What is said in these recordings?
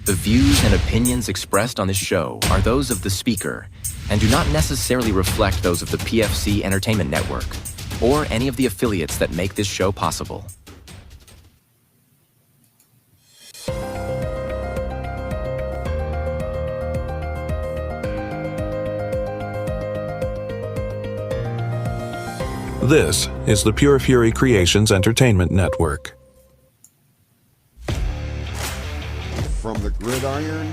The views and opinions expressed on this show are those of the speaker and do not necessarily reflect those of the PFC Entertainment Network or any of the affiliates that make this show possible. This is the Pure Fury Creations Entertainment Network. From the gridiron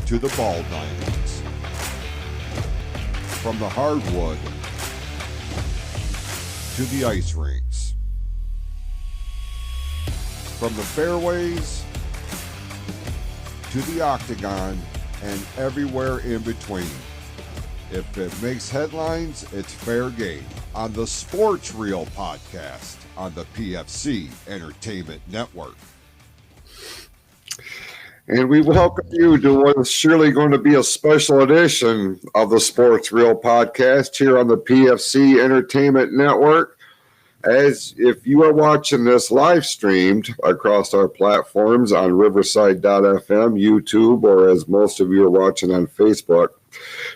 to the ball diamonds, from the hardwood to the ice rinks, from the fairways to the octagon and everywhere in between. If it makes headlines, it's fair game on the Sports Reel podcast on the PFC Entertainment Network. And we welcome you to what is surely going to be a special edition of the Sports Reel podcast here on the PFC Entertainment Network. As if you are watching this live streamed across our platforms on Riverside.fm, YouTube, or as most of you are watching on Facebook,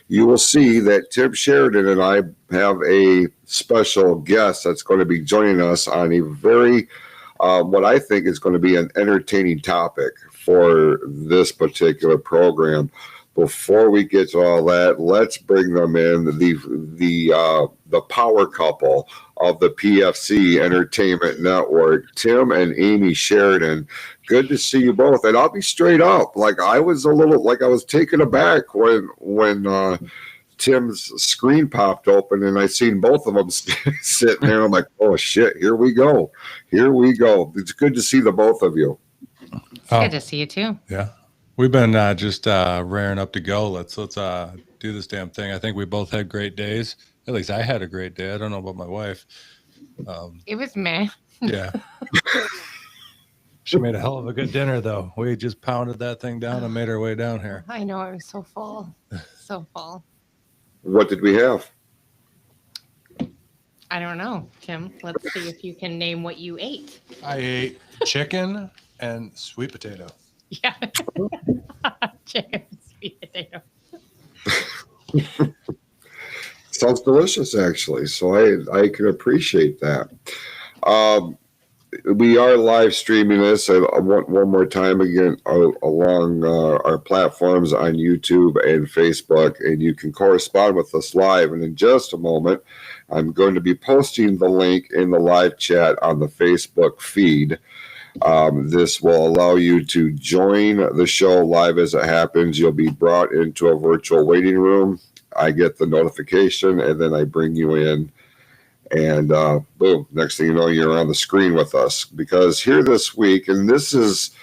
you will see that Tim Sheridan and I have a special guest that's going to be joining us on a very, what I think is going to be an entertaining topic for this particular program. Before we get to all that, let's bring them in, the power couple of the PFC Entertainment Network, Tim and Amy Sheridan. Good to see you both. And I'll be straight up, I was taken aback when Tim's screen popped open and I seen both of them sitting there. I'm like, oh shit, here we go. It's good to see the both of you. Good to see you too. Yeah. We've been just raring up to go. Let's do this damn thing. I think we both had great days. At least I had a great day. I don't know about my wife. It was meh. Yeah. She made a hell of a good dinner, though. We just pounded that thing down and made our way down here. I know. I was so full. So full. What did we have? I don't know, Tim. Let's see if you can name what you ate. I ate chicken and sweet potato. Yeah. Chicken and sweet potato. Sounds delicious, actually. So I can appreciate that. We are live streaming this one more time again along our platforms on YouTube and Facebook, and you can correspond with us live. And in just a moment, I'm going to be posting the link in the live chat on the Facebook feed. This will allow you to join the show live as it happens. You'll be brought into a virtual waiting room. I get the notification, and then I bring you in. And boom, next thing you know, you're on the screen with us. Because here this week, and this is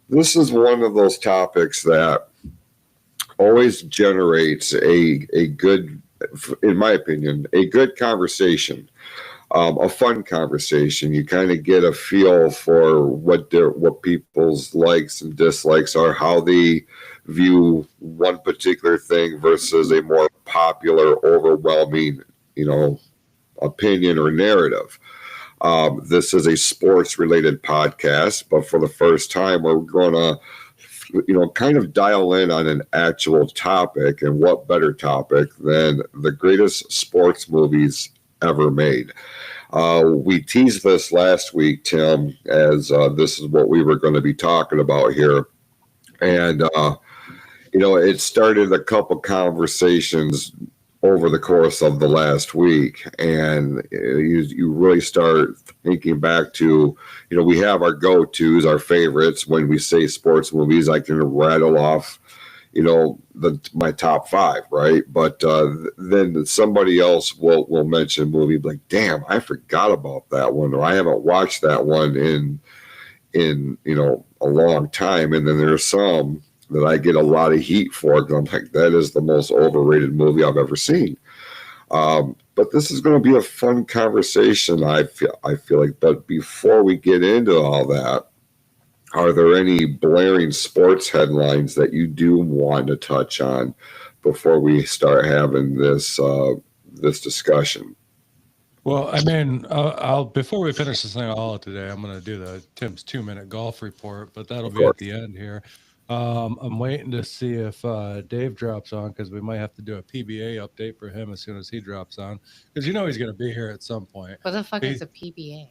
one of those topics that always generates a good, in my opinion, a good conversation. A fun conversation. You kind of get a feel for what people's likes and dislikes are, how they view one particular thing versus a more popular, overwhelming, opinion or narrative. This is a sports-related podcast, but for the first time, we're going to, kind of dial in on an actual topic, and what better topic than the greatest sports movies ever made. We teased this last week, Tim, as this is what we were going to be talking about here. And, it started a couple conversations over the course of the last week. And you really start thinking back to, we have our go-tos, our favorites. When we say sports movies, I can rattle off my top five, right? But then somebody else will mention a movie like, damn, I forgot about that one, or I haven't watched that one in a long time. And then there's some that I get a lot of heat for, because I'm like, that is the most overrated movie I've ever seen. But this is going to be a fun conversation, I feel like. But before we get into all that, are there any blaring sports headlines that you do want to touch on before we start having this discussion? Well, I mean, I'll before we finish this thing all today, I'm going to do the Tim's 2-minute golf report, but that'll Of be at course. the end here. I'm waiting to see if Dave drops on because we might have to do a PBA update for him as soon as he drops on because you know he's going to be here at some point. What the fuck He- is a PBA?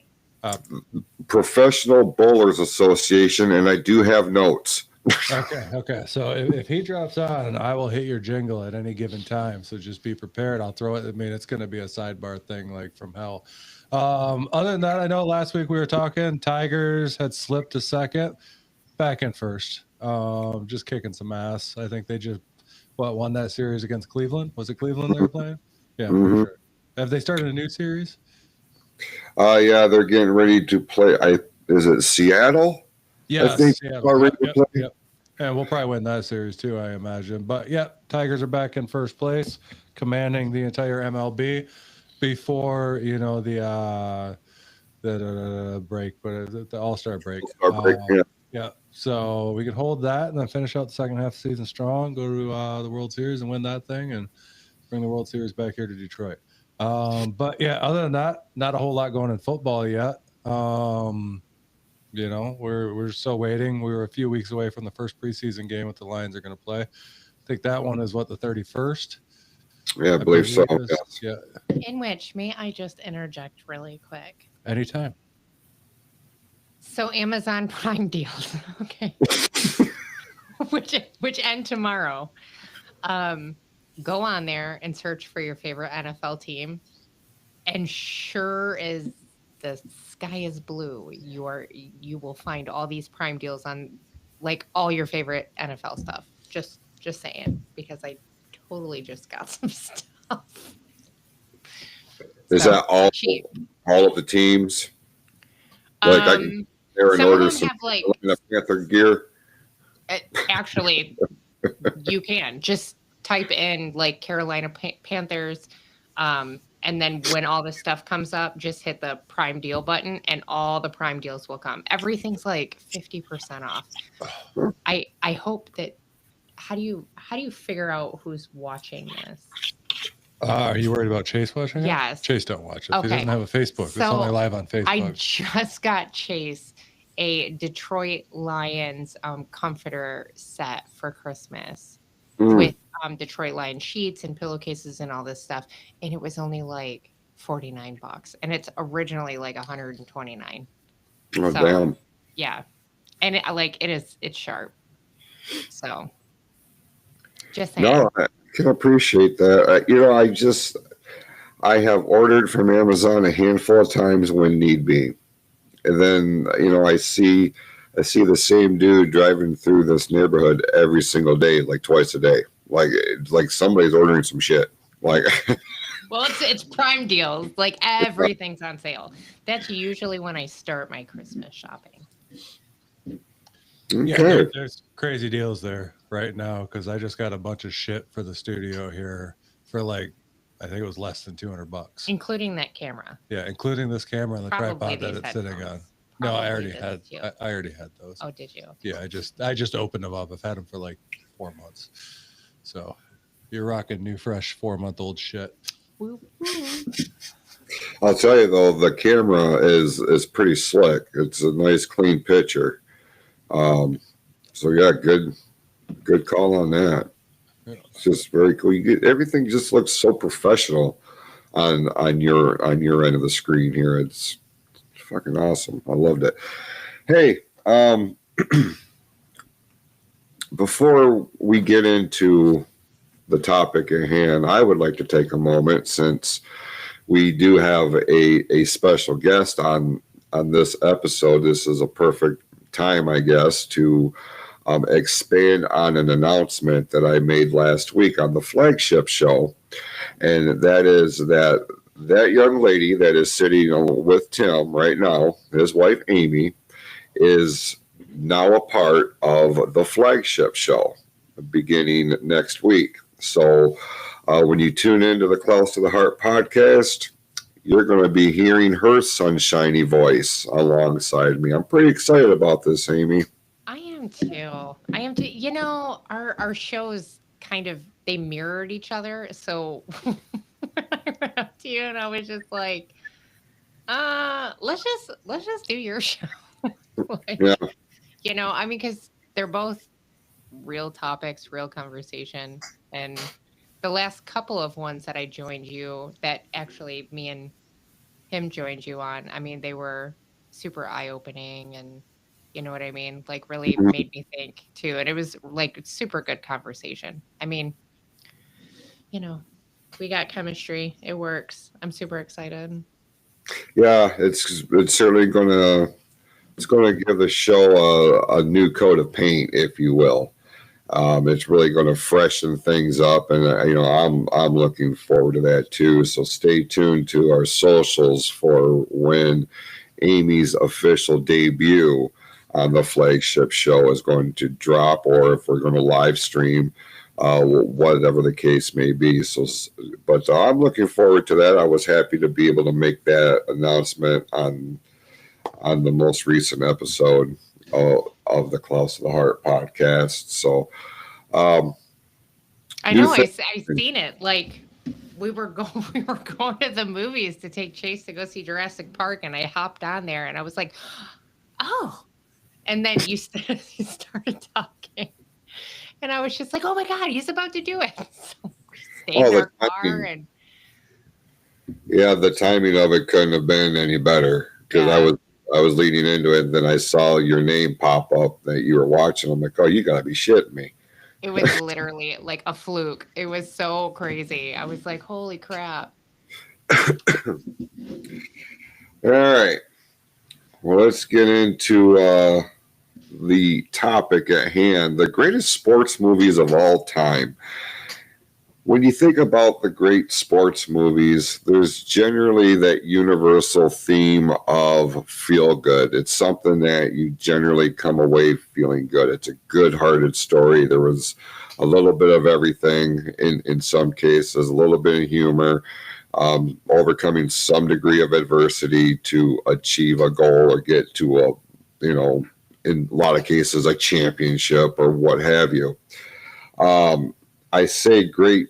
Professional Bowlers Association, and I do have notes. Okay. So if he drops on, I will hit your jingle at any given time. So just be prepared. I'll throw it. I mean, it's going to be a sidebar thing like from hell. Other than that, I know last week we were talking Tigers had slipped to second, back in first. Just kicking some ass. I think they just won that series against Cleveland. Was it Cleveland they were playing? Yeah, I'm pretty sure. Have they started a new series? Yeah, they're getting ready to play. Is it Seattle? Yes, think Seattle. already played. Yep. And we'll probably win that series too, I imagine. But yeah, Tigers are back in first place, commanding the entire MLB before the break, but the All-Star break. All-Star break, yeah. Yeah, so we could hold that and then finish out the second half of the season strong, go to the World Series and win that thing and bring the World Series back here to Detroit. But yeah, other than that, not a whole lot going in football yet. We're still waiting. We were a few weeks away from the first preseason game that the Lions are going to play. I think that one is the 31st? Yeah, I believe so. Yes. Yes. Yeah, In which, may I just interject really quick? anytime. So Amazon Prime deals, okay, which end tomorrow. Go on there and search for your favorite NFL team, and sure as the sky is blue, you will find all these Prime deals on like all your favorite NFL stuff. Just saying, because I totally just got some stuff. Is So, that all cheap? of the teams? Like I can there and Some of order them some have like Panther gear. actually you can just type in like Carolina Panthers, and then when all this stuff comes up, just hit the Prime deal button and all the Prime deals will come. Everything's like 50% off. I hope that how do you figure out who's watching this? Are you worried about Chase watching it? Yes. Chase don't watch it. He Okay. doesn't have a Facebook. It's So, only live on Facebook. I just got Chase a Detroit Lions comforter set for Christmas with Detroit Lions sheets and pillowcases and all this stuff, and it was only like $49, and it's originally like $129. Oh, So, damn. yeah, and it's sharp. So, just saying. No, I can appreciate that. I have ordered from Amazon a handful of times when need be. And then, I see the same dude driving through this neighborhood every single day, like twice a day. Like somebody's ordering some shit. Like, Well, it's Prime deals. Like everything's on sale. That's usually when I start my Christmas shopping. Yeah, okay. there's crazy deals there right now because I just got a bunch of shit for the studio here for I think it was less than $200. Including that camera. Yeah, including this camera and the Probably tripod that these it's sitting on. headphones. No, I Probably already this had. too. I already had those. Oh, did you? Yeah, I just opened them up. I've had them for like 4 months. So you're rocking new, fresh 4-month-old shit. Woo, woo. I'll tell you though, the camera is pretty slick. It's a nice, clean picture. So yeah, good call on that. Yeah. It's just very cool. Everything just looks so professional on your end of the screen here. It's fucking awesome. I loved it. Hey, before we get into the topic at hand, I would like to take a moment, since we do have a special guest on this episode. This is a perfect time, I guess, to expand on an announcement that I made last week on the flagship show, and that is that young lady that is sitting with Tim right now, his wife Amy, is now a part of the flagship show beginning next week. So when you tune into the Close to the Heart podcast, you're going to be hearing her sunshiny voice alongside me. I'm pretty excited about this, Amy. I am too. You know, our shows kind of, they mirrored each other. So when I went up to you and I was just like, Let's just do your show. Like, Yeah. I mean, because they're both real topics, real conversation, and the last couple of ones that I joined you, that actually me and him joined you on. I mean, they were super eye opening, and you know what I mean. Like, really made me think too, and it was like super good conversation. I mean, you know, we got chemistry. It works. I'm super excited. Yeah, it's certainly gonna give the show a new coat of paint, if you will. It's really going to freshen things up, and I'm looking forward to that too. So stay tuned to our socials for when Amy's official debut on the flagship show is going to drop, or if we're going to live stream, whatever the case may be. But I'm looking forward to that. I was happy to be able to make that announcement on the most recent episode of the Klaus of the Heart podcast. So I know. I seen it. Like, we were going to the movies to take Chase to go see Jurassic Park, and I hopped on there, and I was like, oh. And then you started talking, and I was just like, oh my God, he's about to do it. So we stayed in our car, and yeah, the timing of it couldn't have been any better, because I was leading into it, and then I saw your name pop up that you were watching. I'm like, oh, you gotta be shitting me. It was literally like a fluke. It was so crazy. I was like, holy crap. All right. Well, let's get into the topic at hand, the greatest sports movies of all time. When you think about the great sports movies, there's generally that universal theme of feel good. It's something that you generally come away feeling good. It's a good-hearted story. There was a little bit of everything in some cases, a little bit of humor, overcoming some degree of adversity to achieve a goal or get to in a lot of cases, a championship or what have you. I say great.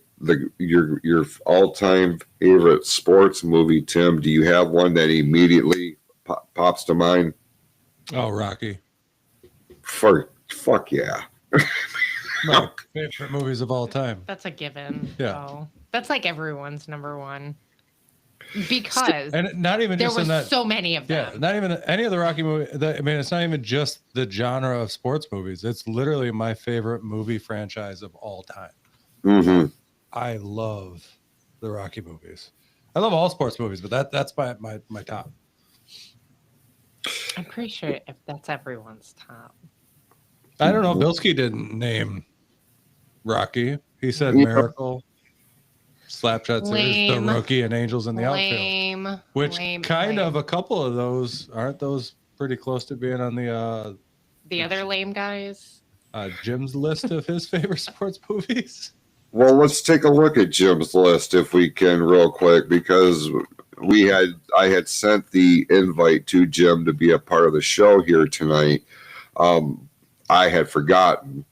Your all-time favorite sports movie, Tim, do you have one that immediately pops to mind? Oh, Rocky. Fuck yeah. My favorite movies of all time. That's a given. Yeah. So that's like everyone's number one. Because and not even there just were in that, so many of them. Yeah, not even any of the Rocky movies. I mean, it's not even just the genre of sports movies. It's literally my favorite movie franchise of all time. Mm-hmm. I love the Rocky movies. I love all sports movies, but that's my top. I'm pretty sure if that's everyone's top. I don't know. Bilski didn't name Rocky. He said Miracle, Slapshot Series, The Rookie, and Angels in the Outfield. Which kind of a couple of those, aren't those pretty close to being on the other lame guys? Jim's list of his favorite sports movies? Well, let's take a look at Jim's list if we can real quick, because I had sent the invite to Jim to be a part of the show here tonight. I had forgotten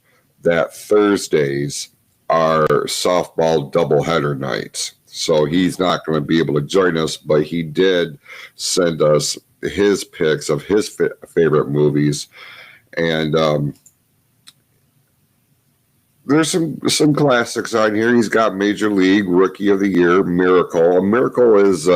that Thursdays are softball doubleheader nights. So he's not going to be able to join us, but he did send us his picks of his favorite movies. And there's some classics on here. He's got Major League, Rookie of the Year, Miracle. A Miracle is,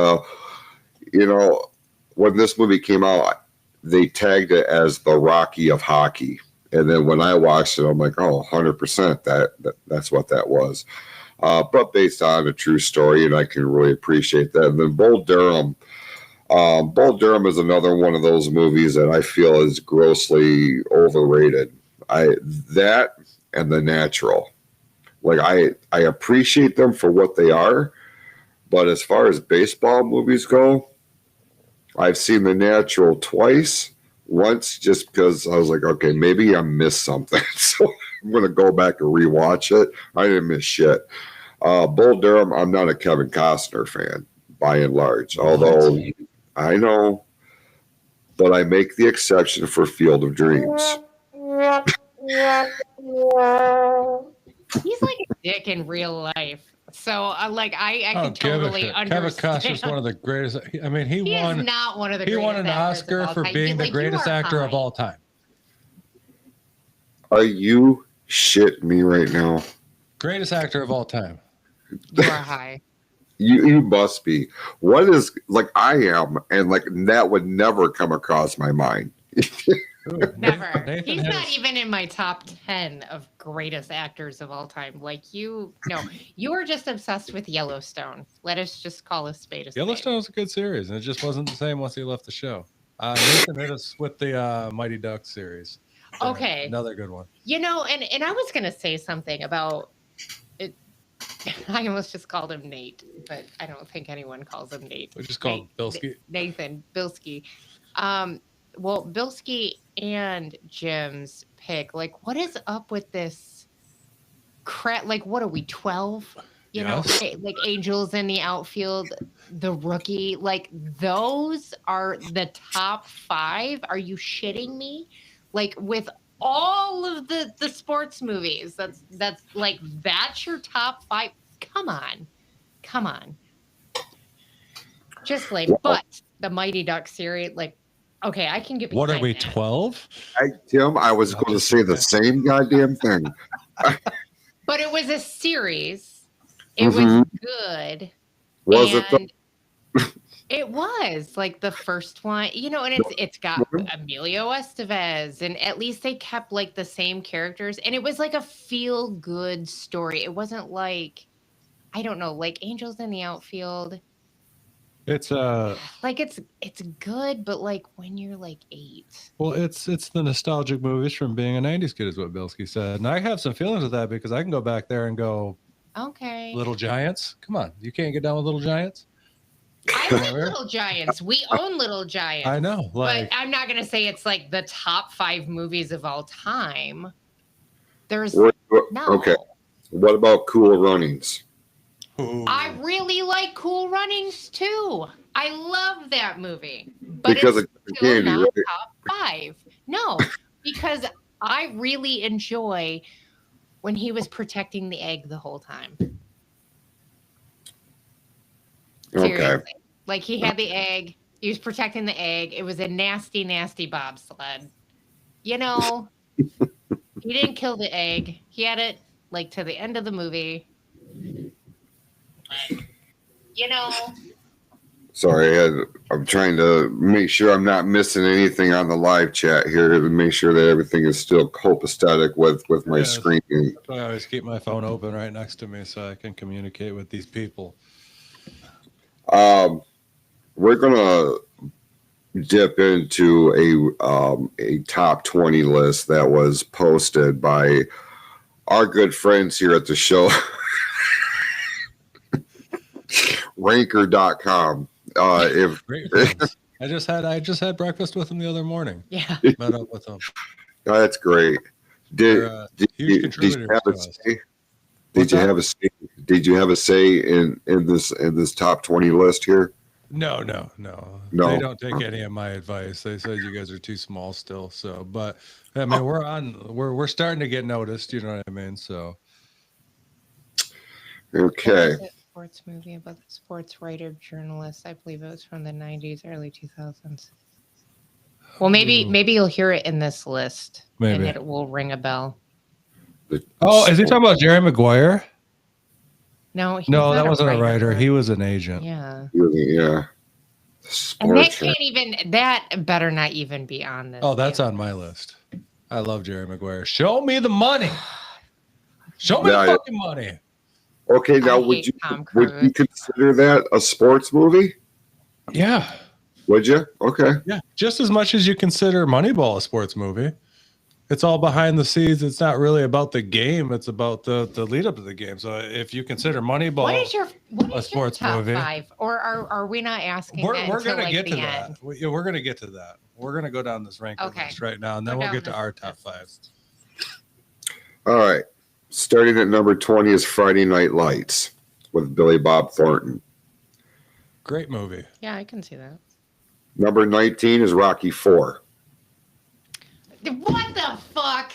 when this movie came out, they tagged it as the Rocky of hockey. And then when I watched it, I'm like, oh, 100%, that's what that was. But based on a true story, and I can really appreciate that. And then Bull Durham. Bull Durham is another one of those movies that I feel is grossly overrated. That and The Natural. Like, I appreciate them for what they are, but as far as baseball movies go, I've seen The Natural twice. Once just because I was like, okay, maybe I missed something. So I'm going to go back and rewatch it. I didn't miss shit. Bull Durham, I'm not a Kevin Costner fan, by and large. Although, I know, but I make the exception for Field of Dreams. He's like a dick in real life. So, like, I I can don't give a totally shit. Kevin understand. Costner's one of the greatest. I mean, he He won. is not one of the He greatest won an actors of Oscar all for time. being the Like, you greatest are actor of high. all time. Are you shitting me right now? Greatest actor of all time. You are high. You must be. What is like I am, and like that would never come across my mind. Never. Nathan He's has- not even in my top 10 of greatest actors of all time. Like, you are just obsessed with Yellowstone. Let us just call a spade a spade. Yellowstone was a good series, and it just wasn't the same once he left the show. Nathan hit us with the Mighty Ducks series. Okay. Another good one. And I was going to say something about it. I almost just called him Nate, but I don't think anyone calls him Nate. We just called Bilski. Nathan Bilski. Well, Bilski and Jim's pick. Like, what is up with this crap? Like, what are we, 12? You Yes. know, like Angels in the Outfield, The Rookie. Like, those are the top 5. Are you shitting me? Like, with all of the sports movies, that's like, that's your top 5. Come on. Just like, Wow. but the Mighty Ducks series, like, okay, I can get What are behind we, that. 12? Tim, I was going to say the same goddamn thing. But it was a series. It was Mhm. good. Was it? And it was like the first one, and it's got Emilio Estevez, and at least they kept like the same characters, and it was like a feel good story. It wasn't like, I don't know, like Angels in the Outfield. It's Like it's good, but like when you're like 8. well, it's the nostalgic movies from being a 90s kid is what Bilski said. And I have some feelings with that because I can go back there and go, Okay. Little Giants. Come on, you can't get down with Little Giants. I like Little Giants. We own Little Giants. I know, like, but I'm not gonna say it's like the top 5 movies of all time. There's no. Okay. What about Cool Runnings? I really like Cool Runnings too. I love that movie, but Because it's of still candy, not right? top 5. No, because I really enjoy when he was protecting the egg the whole time. Okay. Seriously. Like, he had the egg. He was protecting the egg. It was a nasty, nasty bobsled. He didn't kill the egg. He had it, like, to the end of the movie. Sorry, I'm trying to make sure I'm not missing anything on the live chat here to make sure that everything is still copacetic with my Yeah. screen. That's why I always keep my phone open right next to me so I can communicate with these people. We're gonna dip into a top 20 list that was posted by our good friends here at the show, Ranker.com. If Great friends. I just had breakfast with them the other morning. Yeah. Met up with them. that's great. They're huge contributors have to a us. say? What's Did you that? have a say? Did you have a say in this top 20 list here? No. No. They don't take any of my advice. They said you guys are too small still. So, but I mean, we're starting to get noticed. You know what I mean? So, Okay. What was it? Sports movie about the sports writer journalist. I believe it was from the 90s, early 2000s. Well, maybe you'll hear it in this list. Maybe. And it will ring a bell. oh, is he talking about Jerry Maguire? No, he's No, not that wasn't a writer. He was an agent. Yeah. Yeah. And that Sports. that better not even be on this. Oh, that's damn on my list. list. I love Jerry Maguire. Show me the money. Show me Yeah, the fucking money. Okay, now I would hate you Tom would you Cruise. consider that a sports movie? Yeah. Would you? Okay. Yeah. Just as much as you consider Moneyball a sports movie. It's all behind the scenes. It's not really about the game. It's about the lead up to the game. So if you consider Moneyball, What is your sports top movie. 5? Or are we not asking we're that going until, to like, get the to end? that. We're going to get to that. We're going to go down this ranking Okay. list right now, and then Go we'll down get to this our top list. 5. All right. Starting at number 20 is Friday Night Lights with Billy Bob Thornton. Great movie. Yeah, I can see that. Number 19 is Rocky 4. What the fuck?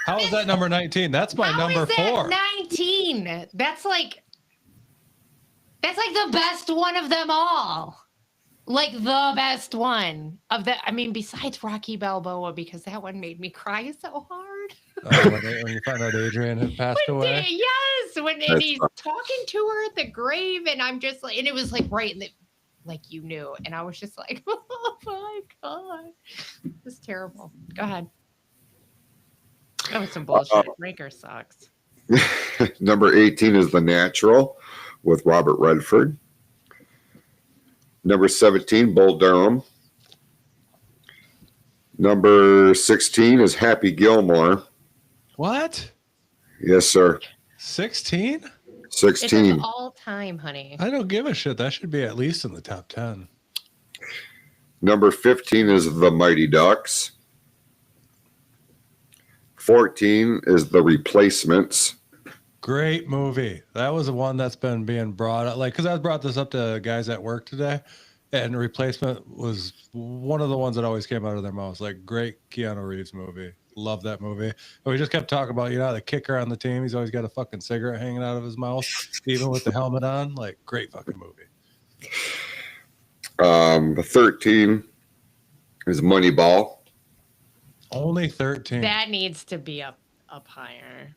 How is that number 19? That's my How number is that 4. 19? That's like the best one of them all. Like the best one of the. I mean, besides Rocky Balboa, because that one made me cry so hard. When you found out Adrian had passed away. Yes, when and he's talking to her at the grave, and I'm just like, and it was like right in the, like you knew, and I was just like, oh my god, it was terrible. Go ahead. That was some bullshit. Ranker sucks. Number 18 is The Natural with Robert Redford. Number 17, Bull Durham. Number 16 is Happy Gilmore. What? Yes, sir. 16? 16. It's all time, honey. I don't give a shit. That should be at least in the top 10. Number 15 is The Mighty Ducks. 14 is The Replacements. Great movie. That was the one that's been being brought up. Like, because I brought this up to guys at work today, and Replacement was one of the ones that always came out of their mouths. Like, great Keanu Reeves movie. Love that movie. And we just kept talking about, the kicker on the team. He's always got a fucking cigarette hanging out of his mouth, even with the helmet on. Like, great fucking movie. 13 is Moneyball. Only 13. That needs to be up higher.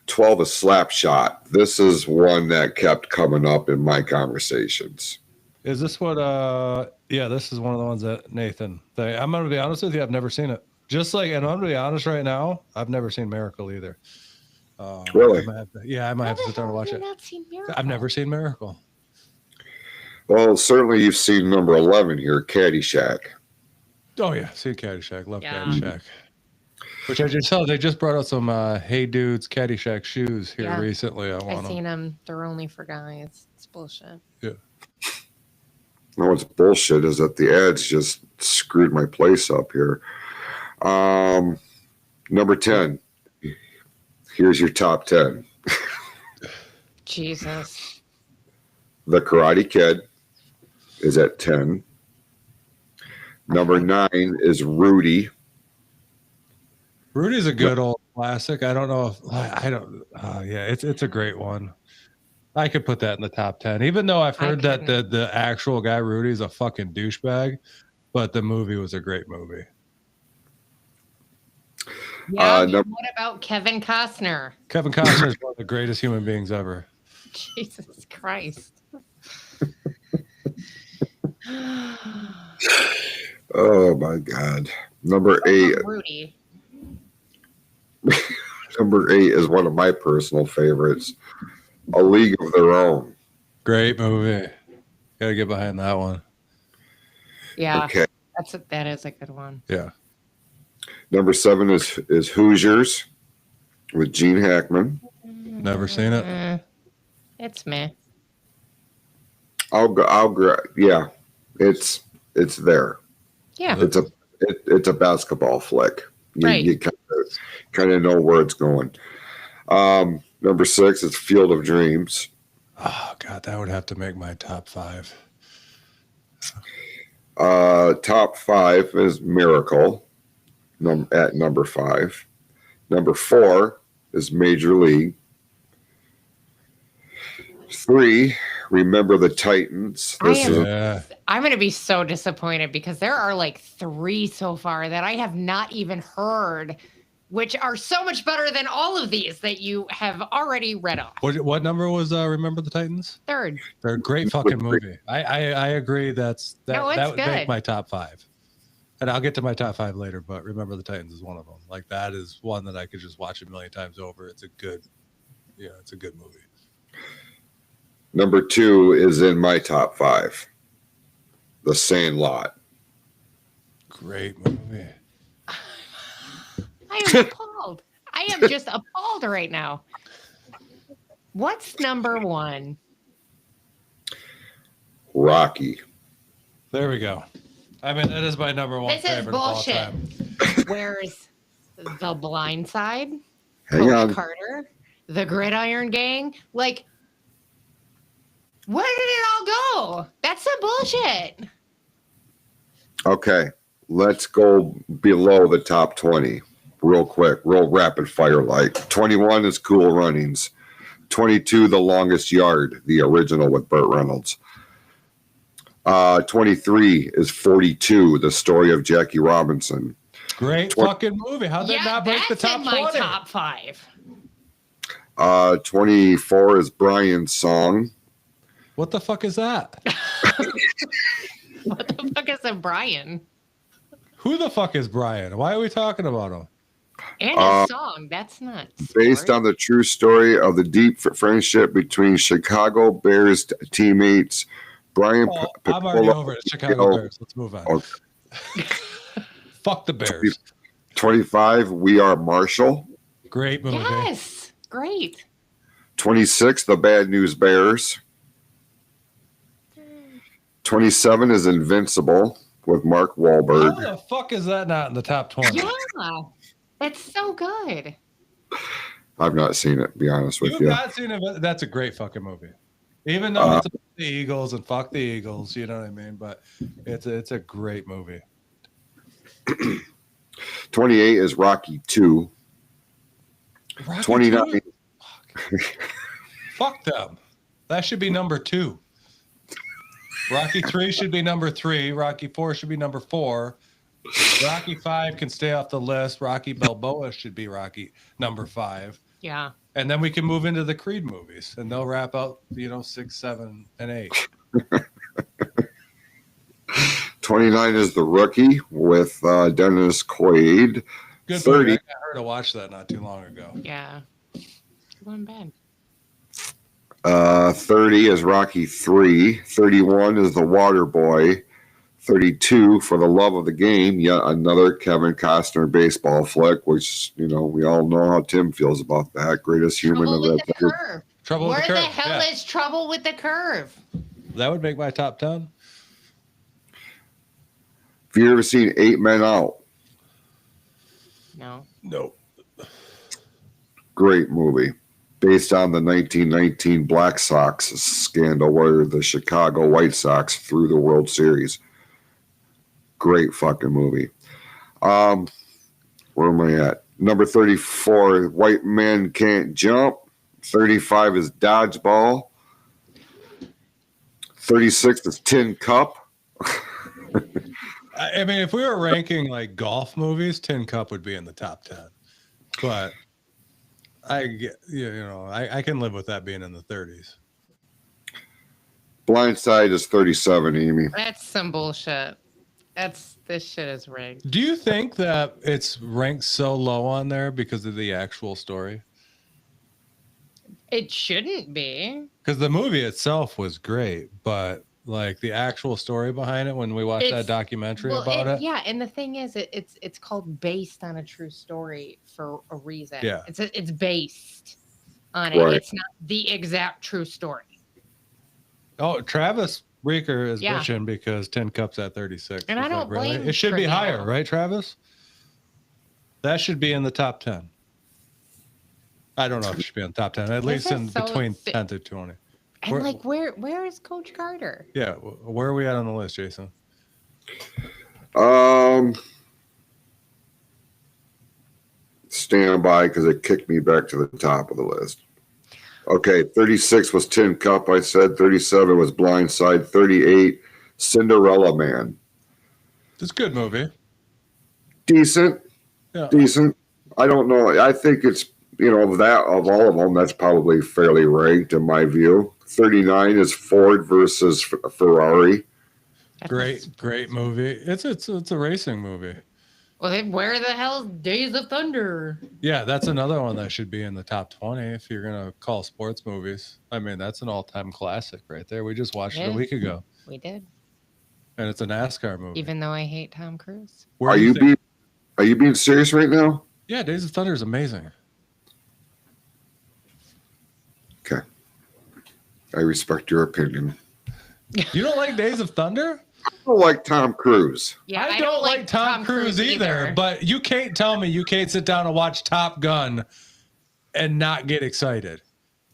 12 is Slapshot. This is one that kept coming up in my conversations. Is this what? Yeah, this is one of the ones that Nathan. I'm gonna be honest with you. I've never seen it. Just like, and I'm gonna be honest right now. I've never seen Miracle either. Really? I might have to sit down and watch it. I've never seen Miracle. Well, certainly you've seen number 11 here, Caddyshack. Oh yeah, see Caddyshack. Love Yeah. Caddyshack. Which I just saw. They just brought out some Hey Dudes Caddyshack shoes here recently. I've seen them. They're only for guys. It's bullshit. Yeah. No, what's bullshit is that the ads just screwed my place up here. Number 10. Here's your top 10. Jesus. The Karate Kid is at 10. Number 9 is Rudy. Rudy's a good old classic. I don't know if I don't. Yeah, it's a great one. I could put that in the top 10, even though I've heard that the actual guy Rudy's a fucking douchebag, but the movie was a great movie. Yeah. What about Kevin Costner? Kevin Costner is one of the greatest human beings ever. Jesus Christ. Oh my God. Number 8. Rudy. Number 8 is one of my personal favorites, A League of Their Own. Great movie. Gotta get behind that one. Yeah. Okay. That is a good one. Yeah. Number 7 is Hoosiers with Gene Hackman. Never seen it. It's meh. I'll go. Yeah, it's there. Yeah. It's a basketball flick. You kind of know where it's going. Number 6 is Field of Dreams. Oh God, that would have to make my top 5. Top 5 is Miracle. At number 5. Number 4 is Major League. 3, Remember the Titans. I'm going to be so disappointed because there are like 3 so far that I have not even heard, which are so much better than all of these that you have already read off. What number was Remember the Titans? 3rd. They're a great fucking movie. I agree. That would make my top 5. And I'll get to my top 5 later, but Remember the Titans is one of them. Like, that is one that I could just watch a million times over. It's a good movie. Number 2 is in my top 5. The Sandlot. Great movie. I am appalled. I am just appalled right now. What's number 1? Rocky. There we go. I mean, that is my number 1 favorite of all time. Where's The Blind Side? Hang Coach on. Carter? The Gridiron Gang? Like, where did it all go? That's some bullshit. Okay, let's go below the top 20. real quick, real rapid fire like. 21 is Cool Runnings. 22, The Longest Yard, the original with Burt Reynolds. 23 is 42, The Story of Jackie Robinson. Great fucking movie. How'd that not break the top in my 20? top 5. 24 is Brian's Song. What the fuck is that? What the fuck is a Brian? Who the fuck is Brian? Why are we talking about him? And a song. That's not Based on the true story of the deep friendship between Chicago Bears teammates Brian I'm already over it. Chicago Bears. Let's move on. Okay. Fuck the Bears. 25, We Are Marshall. Great movie. Yes. Great. 26, The Bad News Bears. 27 is Invincible with Mark How Wahlberg. the fuck is that not in the top 20? Yeah. That's so good. I've not seen it, to be honest with You've you. not seen it. That's a great fucking movie. Even though it's about the Eagles and fuck the Eagles, you know what I mean? But it's a great movie. 28 is Rocky 2. Rocky 29. 2? Fuck them. That should be number 2. Rocky 3 should be number 3. Rocky 4 should be number 4. Rocky 5 can stay off the list. Rocky Balboa should be Rocky number 5. Yeah. And then we can move into the Creed movies, and they'll wrap out, 6, 7, and 8. 29 is The Rookie with Dennis Quaid. Good 30. movie. I got her to watch that not too long ago. Yeah. Go in bed. 30 is Rocky 3. 31 is The Water Boy. 32, For the Love of the Game, yet another Kevin Costner baseball flick, which, we all know how Tim feels about that. Greatest human Trouble of with the ever. Curve. Trouble Where with the the Curve. hell Yeah. is Trouble with the Curve? That would make my top 10. Have you ever seen 8 Men Out? No. No. Great movie. Based on the 1919 Black Sox scandal where the Chicago White Sox threw the World Series. Great fucking movie. Where am I at? Number 34, White Men Can't Jump. 35 is Dodgeball. 36 is Tin Cup. I mean, if we were ranking like golf movies, Tin Cup would be in the top 10. But I get, I can live with that being in the 30s. Blindside is 37, Amy. That's some bullshit. This shit is rigged. Do you think that it's ranked so low on there because of the actual story? It shouldn't be. Because the movie itself was great, but like the actual story behind it, when we watched that documentary about it. Yeah, and the thing is, it's called Based on a True Story for a reason. Yeah. It's based on it. Right. It's not the exact true story. Oh, Travis Reeker is Yeah. bitching because Tin Cup's at 36. And I It's don't blame It should be Trevino. higher, right, Travis? That should be in the top 10. I don't know if it should be in the top 10, at least is in so between thi- 10 to 20. And where is Coach Carter? Yeah, where are we at on the list, Jason? Stand by because it kicked me back to the top of the list. Okay, 36 was Tin Cup, I said. 37 was Blindside. 38, Cinderella Man. It's a good movie. Decent. Yeah. Decent. I don't know. I think it's, of all of them, that's probably fairly ranked in my view. 39 is Ford versus Ferrari. Great movie. It's a racing movie. Well, then where the hell Days of Thunder? Yeah, that's another one that should be in the top 20 if you're gonna call sports movies. I mean, that's an all-time classic right there. We just watched it a Yeah. week ago, We did. and it's a NASCAR movie. Even though I hate Tom Cruise. Where Are do you think- being serious right now? Yeah, Days of Thunder is amazing. Okay. I respect your opinion. You don't like Days of Thunder? I don't like Tom Cruise. Yeah, I don't like Tom Cruise either, but you can't tell me you can't sit down and watch Top Gun and not get excited.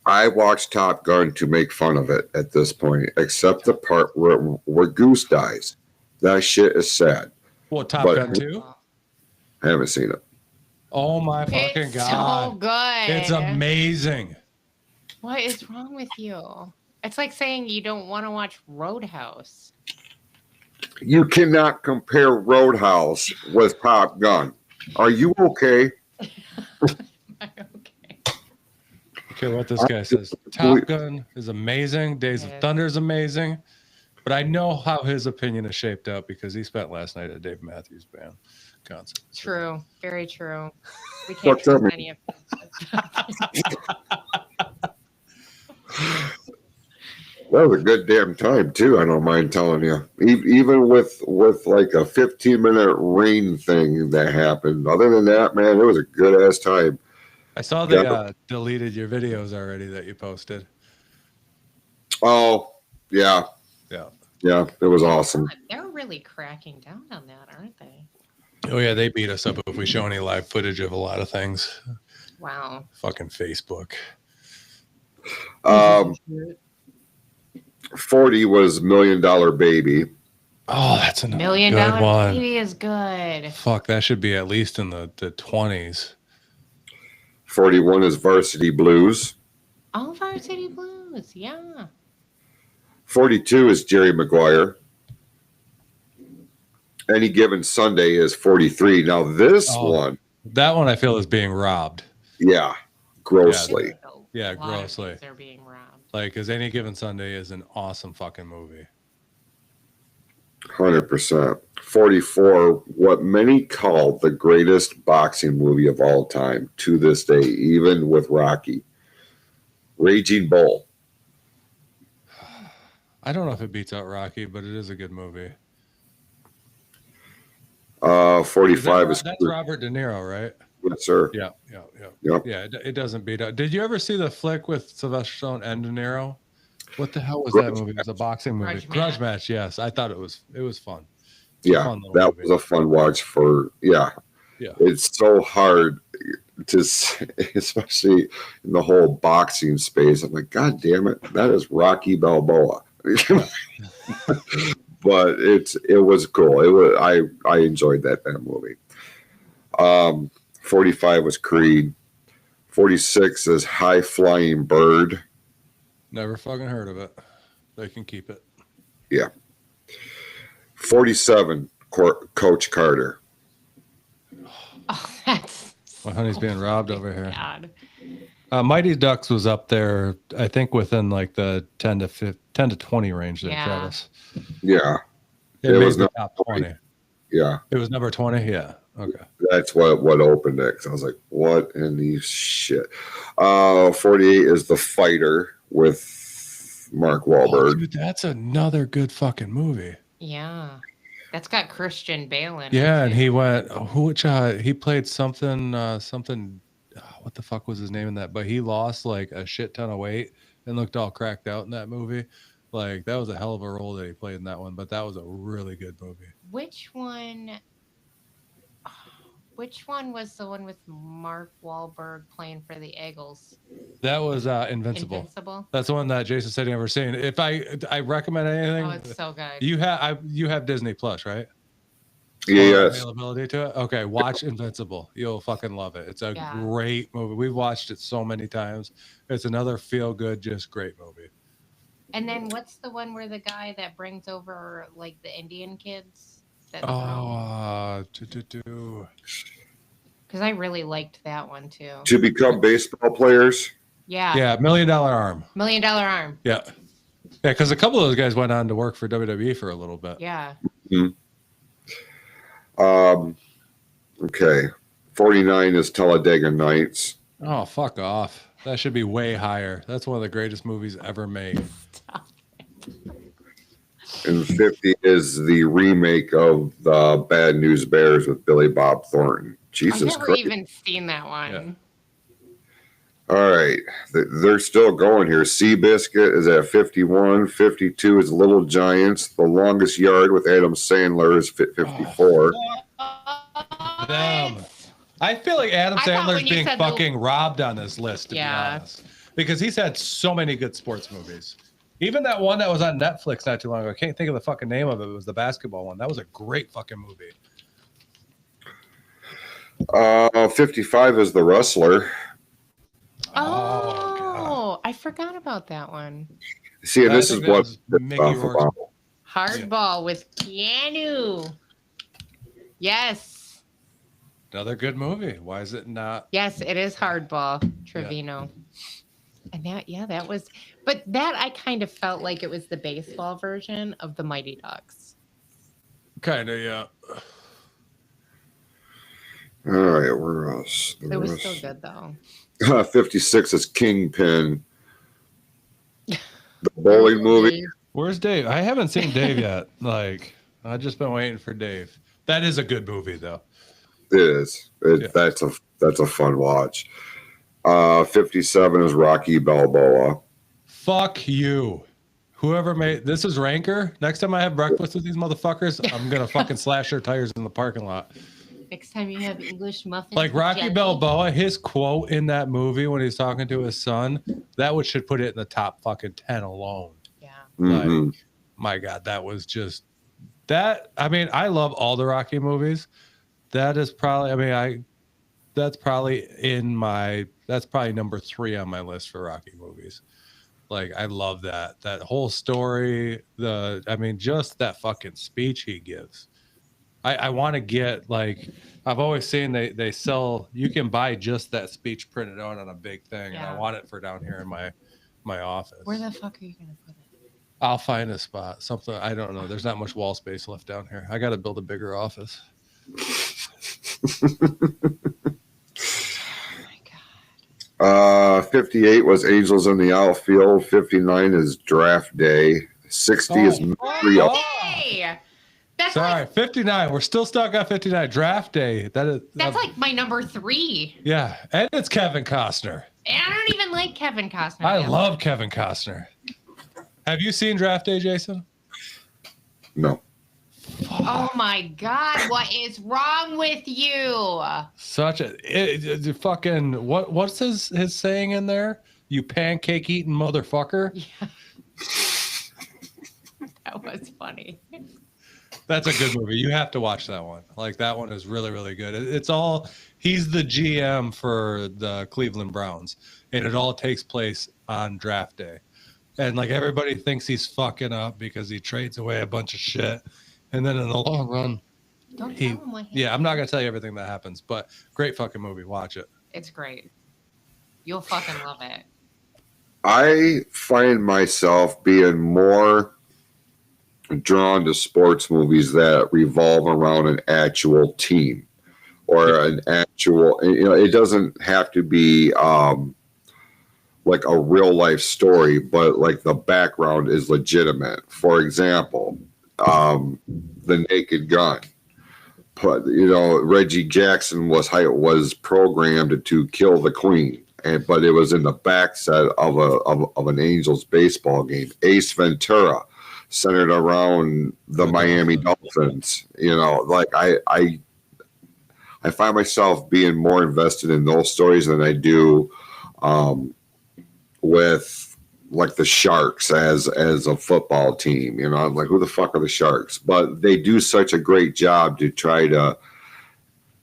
I watched Top Gun to make fun of it at this point, except the part where Goose dies. That shit is sad. Well, Top But- Gun 2? I haven't seen it. Oh my fucking It's god. so good. It's amazing. What is wrong with you? It's like saying you don't want to watch Roadhouse. You cannot compare Roadhouse with Top Gun. Are you okay? Okay. Okay, what this guy says. Top Gun is amazing. Days of Thunder is amazing. But I know how his opinion is shaped up because he spent last night at Dave Matthews Band concert. True. Very true. We can't What's up, trust any of That was a good damn time too. I don't mind telling you. Even with like a 15-minute rain thing that happened. Other than that, man, it was a good ass time. I saw they deleted your videos already that you posted. Oh, yeah. Yeah. Yeah, it was awesome. They're really cracking down on that, aren't they? Oh yeah, they beat us up if we show any live footage of a lot of things. Wow. Fucking Facebook. 40 was $1 Million Baby. Oh, that's another $1 Million good one. Baby is good. Fuck, that should be at least in the 20s. 41 is Varsity Blues. All Varsity Blues, yeah. 42 is Jerry Maguire. Any Given Sunday is 43. Now this one, that one I feel is being robbed. yeah, grossly. Yeah, A lot of grossly. things are being robbed. Like, because Any Given Sunday is an awesome fucking movie. 100%. 44, what many call the greatest boxing movie of all time to this day, even with Rocky. Raging Bull. I don't know if it beats out Rocky, but it is a good movie. 45 is That's Robert De Niro, right? Yes, sir. Yeah. Yep. Yeah, it doesn't beat out. Did you ever see the flick with Sylvester Stallone and De Niro? What the hell was that movie? It was a boxing movie. Grudge Match. Yes, I thought it was fun. Yeah, that movie. was a fun watch for, yeah. It's so hard to, especially in the whole boxing space. I'm like, God damn it, that is Rocky Balboa. But it was cool. It was I enjoyed that movie. 45 was Creed. 46 is High Flying Bird. Never fucking heard of it. They can keep it. Yeah. 47 Coach Carter. Oh, that's My honey's being robbed over here. bad. Mighty Ducks was up there, I think, within like the 10 to 20 range there, Yeah. Travis. Yeah. It It made was the not top 20. Yeah. It was number 20? Yeah. Okay. That's what opened it. 'Cause I was like, what in the shit? 48 is The Fighter with Mark Wahlberg. Oh, dude, that's another good fucking movie. Yeah. That's got Christian Bale in it. Yeah, and too. he went, he played something, what the fuck was his name in that? But he lost like a shit ton of weight and looked all cracked out in that movie. Like, that was a hell of a role that he played in that one, but that was a really good movie. Which one was the one with Mark Wahlberg playing for the Eagles? That was Invincible. Invincible? That's the one that Jason said he never seen. If I recommend anything, Oh, it's so good. you have Disney Plus, right? Yes. Availability to it. Okay, watch Invincible. You'll fucking love it. It's a great movie. We've watched it so many times. It's another feel good, just great movie. And then what's the one where the guy that brings over like the Indian kids? Because I really liked that one too. To become baseball players. Yeah. $1 Million Arm. $1 Million Arm. Yeah. Yeah, because a couple of those guys went on to work for WWE for a little bit. Yeah. Okay. 49 is Talladega Nights. Oh, fuck off. That should be way higher. That's one of the greatest movies ever made. And 50 is the remake of the Bad News Bears with Billy Bob Thornton. Jesus I've never Christ. even seen that one. Yeah. All right. They're still going here. Seabiscuit is at 51. 52 is Little Giants. The Longest Yard with Adam Sandler is 54. Damn. I feel like Adam I thought Sandler's when you being said fucking robbed on this list, to be Yeah. honest. Because he's had so many good sports movies. Even that one that was on Netflix not too long ago. I can't think of the fucking name of it. It was the basketball one. That was a great fucking movie. 55 is The Wrestler. Oh, I forgot about that one. See, and this is what was Mickey off Rourke's about. Hardball with Keanu. Yes. Another good movie. Why is it not? Yes, it is Hardball, Trevino. And that was, but that I kind of felt like it was the baseball version of the Mighty Ducks. Kind of, yeah. All right, where else? It was still good though. 56 is Kingpin. The bowling movie. Where's Dave? I haven't seen Dave yet. Like, I've just been waiting for Dave. That is a good movie, though. It is. That's a fun watch. 57 is Rocky Balboa. Fuck you. Whoever made this is Ranker. Next time I have breakfast with these motherfuckers, I'm gonna fucking slash their tires in the parking lot. Next time you have English muffins. Like with Rocky jelly. Balboa, his quote in that movie when he's talking to his son, should put it in the top fucking 10 alone. Yeah. Mhm. Like, my God, that was just that. I mean, I love all the Rocky movies. That is probably, that's probably number 3 on my list for Rocky movies. Like, I love that whole story. Just that fucking speech he gives. I want to get, like, I've always seen they sell, you can buy just that speech printed out on a big thing. Yeah. And I want it for down here in my office. Where the fuck are you gonna put it? I'll find a spot. Something, I don't know. There's not much wall space left down here. I got to build a bigger office. Oh my God. 58 was Angels in the Outfield. 59 is Draft Day. 60 is Mystery of Hey, that's Sorry, like 59. We're still stuck on 59. Draft Day. that's like my number 3. Yeah, and it's Kevin Costner. And I don't even like Kevin Costner. I that love much. Kevin Costner. Have you seen Draft Day, Jason? No. Oh my God, what is wrong with you? Such a fucking what's his saying in there? You pancake eating motherfucker. Yeah. That was funny. That's a good movie. You have to watch that one. Like, that one is really, really good. He's the GM for the Cleveland Browns, and it all takes place on draft day. And like, everybody thinks he's fucking up because he trades away a bunch of shit. And then in the long run, Don't tell him what happened. yeah, I'm not going to tell you everything that happens, but great fucking movie. Watch it. It's great. You'll fucking love it. I find myself being more drawn to sports movies that revolve around an actual team or an actual, it doesn't have to be like a real life story, but like the background is legitimate. For example, The Naked Gun. But Reggie Jackson was programmed to kill the Queen, but it was in the backset of an Angels baseball game. Ace Ventura, centered around the Miami Dolphins. Like I find myself being more invested in those stories than I do with like the Sharks as a football team. I'm like, who the fuck are the Sharks? But they do such a great job to try to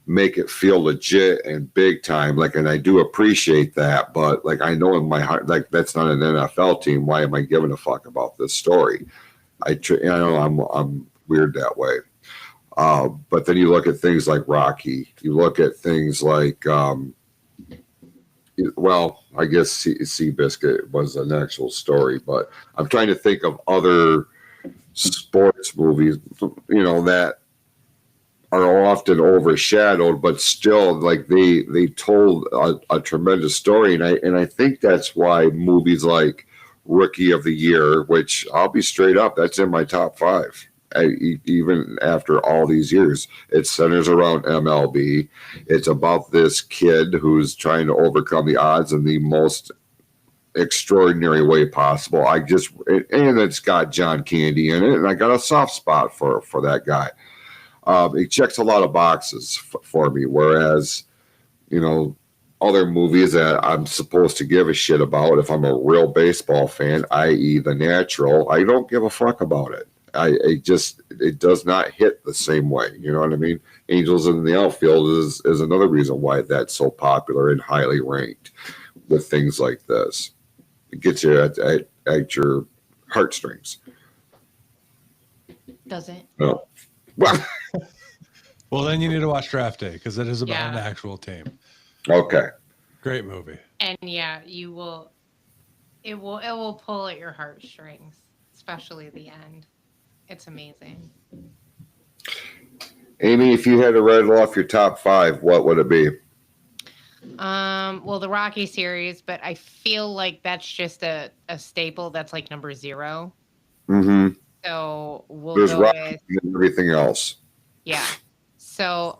make it feel legit and big time. Like, and I do appreciate that, but like, I know in my heart, like, that's not an NFL team. Why am I giving a fuck about this story? I know I'm weird that way. But then you look at things like Rocky, you look at things like, I guess Seabiscuit was an actual story, but I'm trying to think of other sports movies, that are often overshadowed, but still, like, they told a tremendous story, and I think that's why movies like Rookie of the Year, which I'll be straight up, that's in my top 5. Even after all these years, it centers around MLB. It's about this kid who's trying to overcome the odds in the most extraordinary way possible. And it's got John Candy in it, and I got a soft spot for that guy. It checks a lot of boxes for me, whereas, other movies that I'm supposed to give a shit about, if I'm a real baseball fan, i.e. The Natural, I don't give a fuck about it. It does not hit the same way. You know what I mean? Angels in the Outfield is another reason why that's so popular and highly ranked with things like this. It gets you at your heartstrings. Does it? Oh. Well, Well, then you need to watch Draft Day because it is about Yeah. an actual team. okay. Great movie. And yeah, you will. It will pull at your heartstrings, especially the end. It's amazing. Amy, if you had to rattle off your top 5, what would it be? Well, the Rocky series, but I feel like that's just a staple. That's like number 0. Mm-hmm. So we'll There's go Rocky with and everything else. yeah. So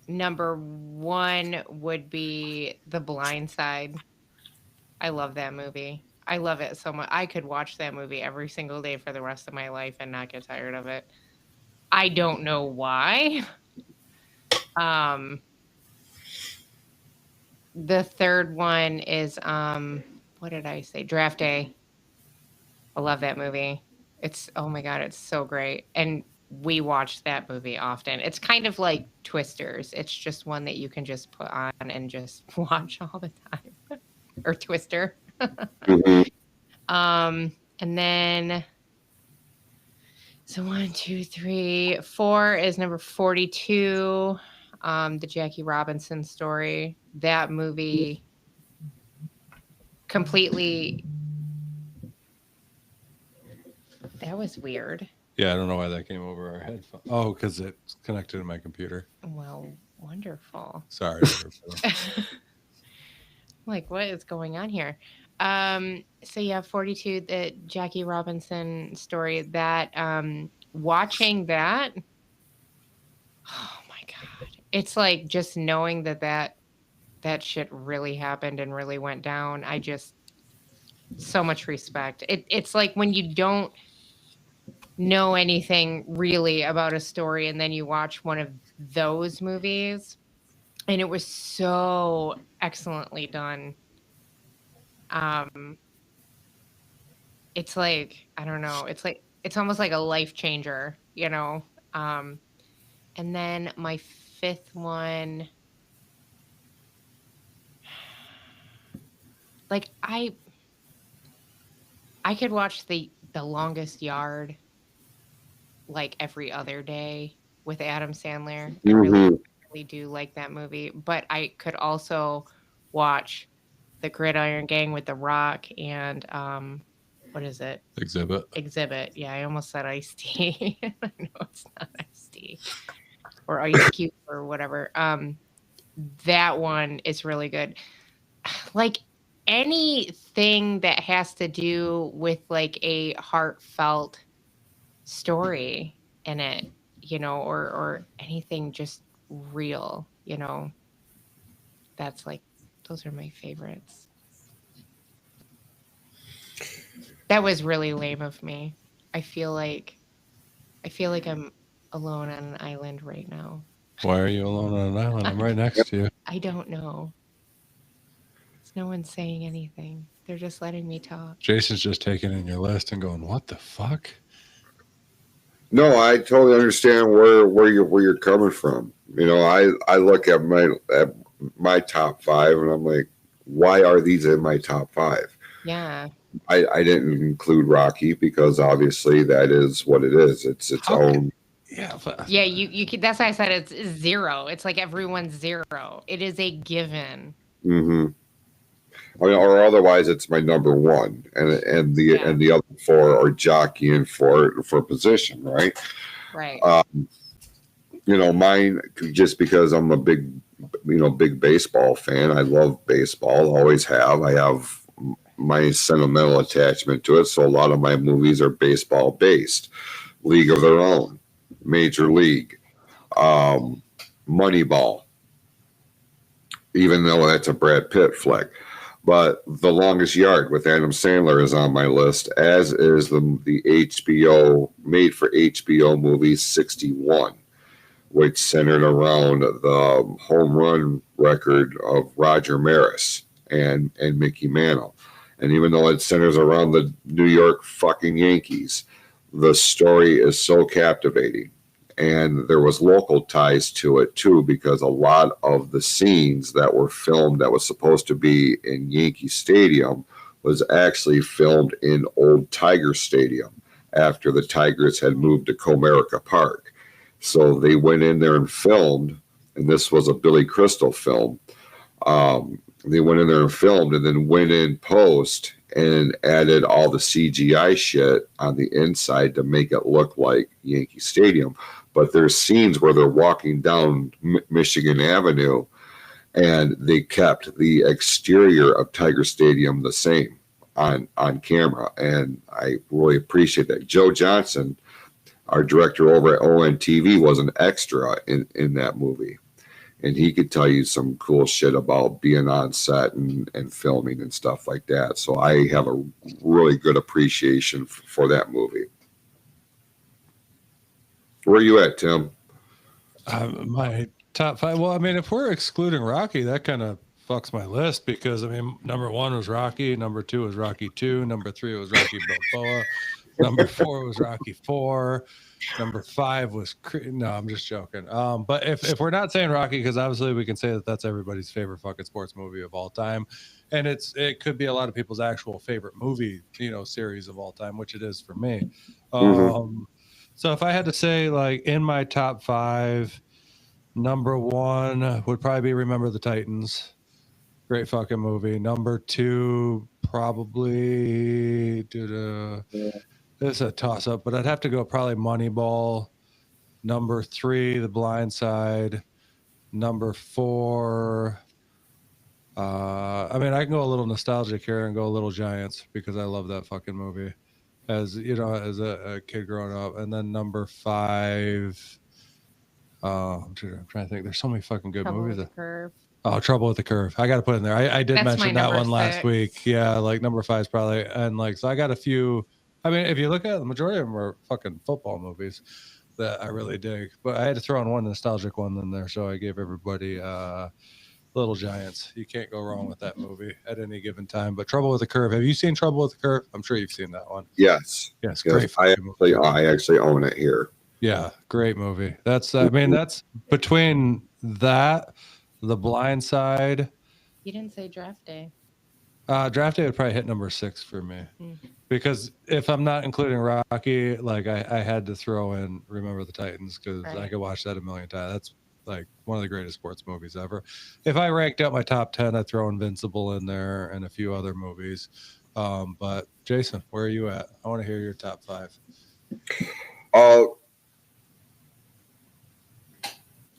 number 1 would be The Blind Side. I love that movie. I love it so much. I could watch that movie every single day for the rest of my life and not get tired of it. I don't know why. The third one is what did I say? Draft Day. I love that movie. It's oh my god, it's so great. And we watch that movie often. It's kind of like Twisters. It's just one that you can just put on and just watch all the time. Or Twister. Mm-hmm. And then so 1, 2, 3, 4 is number 42. The Jackie Robinson story. That movie completely. That was weird. Yeah, I don't know why that came over our headphone. Oh, because it's connected to my computer. Well, wonderful. Sorry. Like, what is going on here? So yeah, 42, the Jackie Robinson story. That watching that, oh my god, it's like just knowing that shit really happened and really went down. I just so much respect. It's like when you don't know anything really about a story and then you watch one of those movies and it was so excellently done. It's like, I don't know, it's almost like a life changer, you know. And then my 5th one, like I could watch the Longest Yard like every other day with Adam Sandler. I really do like that movie, but I could also watch The Gridiron Gang with The Rock and what is it? Exhibit. Yeah, I almost said Ice-T. I know it's not Ice-T or Ice Cube or whatever. That one is really good. Like anything that has to do with like a heartfelt story in it, you know, or anything just real, you know, that's like, those are my favorites. That was really lame of me. I feel like I'm alone on an island right now. Why are you alone on an island? I'm right next to you. I don't know. No one's saying anything. They're just letting me talk. Jason's just taking in your list and going, "What the fuck?" No, I totally understand where you're coming from. You know, I look at my top 5 and I'm like, why are these in my top 5? Yeah. I didn't include Rocky because obviously that is what it is. It's its own. Yeah. But... Yeah. You could, that's why I said it's 0. It's like everyone's 0. It is a given. Mm-hmm. I mean, or otherwise it's my number 1, and the other 4 are jockeying for position, right? Right. You know, mine, just because I'm a big baseball fan. I love baseball, always have. I have my sentimental attachment to it, so a lot of my movies are baseball based. League of Their Own, Major League, Moneyball, even though that's a Brad Pitt flick. But The Longest Yard with Adam Sandler is on my list, as is the HBO, made for HBO movie 61, which centered around the home run record of Roger Maris and Mickey Mantle. And even though it centers around the New York fucking Yankees, the story is so captivating. And there was local ties to it too, because a lot of the scenes that were filmed that was supposed to be in Yankee Stadium was actually filmed in old Tiger Stadium after the Tigers had moved to Comerica Park. So they went in there and filmed, and this was a Billy Crystal film. They went in there and filmed, and then went in post and added all the CGI shit on the inside to make it look like Yankee Stadium. But there's scenes where they're walking down Michigan Avenue, and they kept the exterior of Tiger Stadium the same on camera. And I really appreciate that. Joe Johnson, our director over at ONTV, was an extra in that movie. And he could tell you some cool shit about being on set and filming and stuff like that. So I have a really good appreciation for that movie. Where are you at, Tim? My top 5. Well, I mean, if we're excluding Rocky, that kind of fucks my list, because I mean, number 1 was Rocky, number 2 was Rocky 2, number 3 was Rocky Balboa, number 4 was Rocky 4. Number 5 was no, I'm just joking. But if we're not saying Rocky, because obviously we can say that that's everybody's favorite fucking sports movie of all time, and it could be a lot of people's actual favorite movie, series of all time, which it is for me. So if I had to say, like, in my top 5, number 1 would probably be Remember the Titans. Great fucking movie. Number 2, probably it's a toss-up, but I'd have to go probably Moneyball. Number 3, The Blind Side. Number 4, I mean, I can go a little nostalgic here and go Little Giants, because I love that fucking movie, as as a kid growing up. And then number 5, I'm trying to think. There's so many fucking good movies. With the Curve. Oh, Trouble with the Curve. I got to put it in there. I did That's mention that one last 6. week. Yeah, like number 5 is probably, and like, so I got a few. I mean, if you look at it, the majority of them are fucking football movies that I really dig. But I had to throw in one nostalgic one in there, so I gave everybody Little Giants. You can't go wrong with that movie at any given time. But Trouble with the Curve. Have you seen Trouble with the Curve? I'm sure you've seen that one. Yes. Yes, great. I actually own it here. Yeah, great movie. That's, I mean, that's between that, The Blind Side. You didn't say Draft Day. Draft Day would probably hit number 6 for me, because if I'm not including Rocky, like I had to throw in Remember the Titans, because I could watch that a million times. That's like one of the greatest sports movies ever. If I ranked out my top 10, I'd throw Invincible in there and a few other movies. But Jason, where are you at? I want to hear your top 5.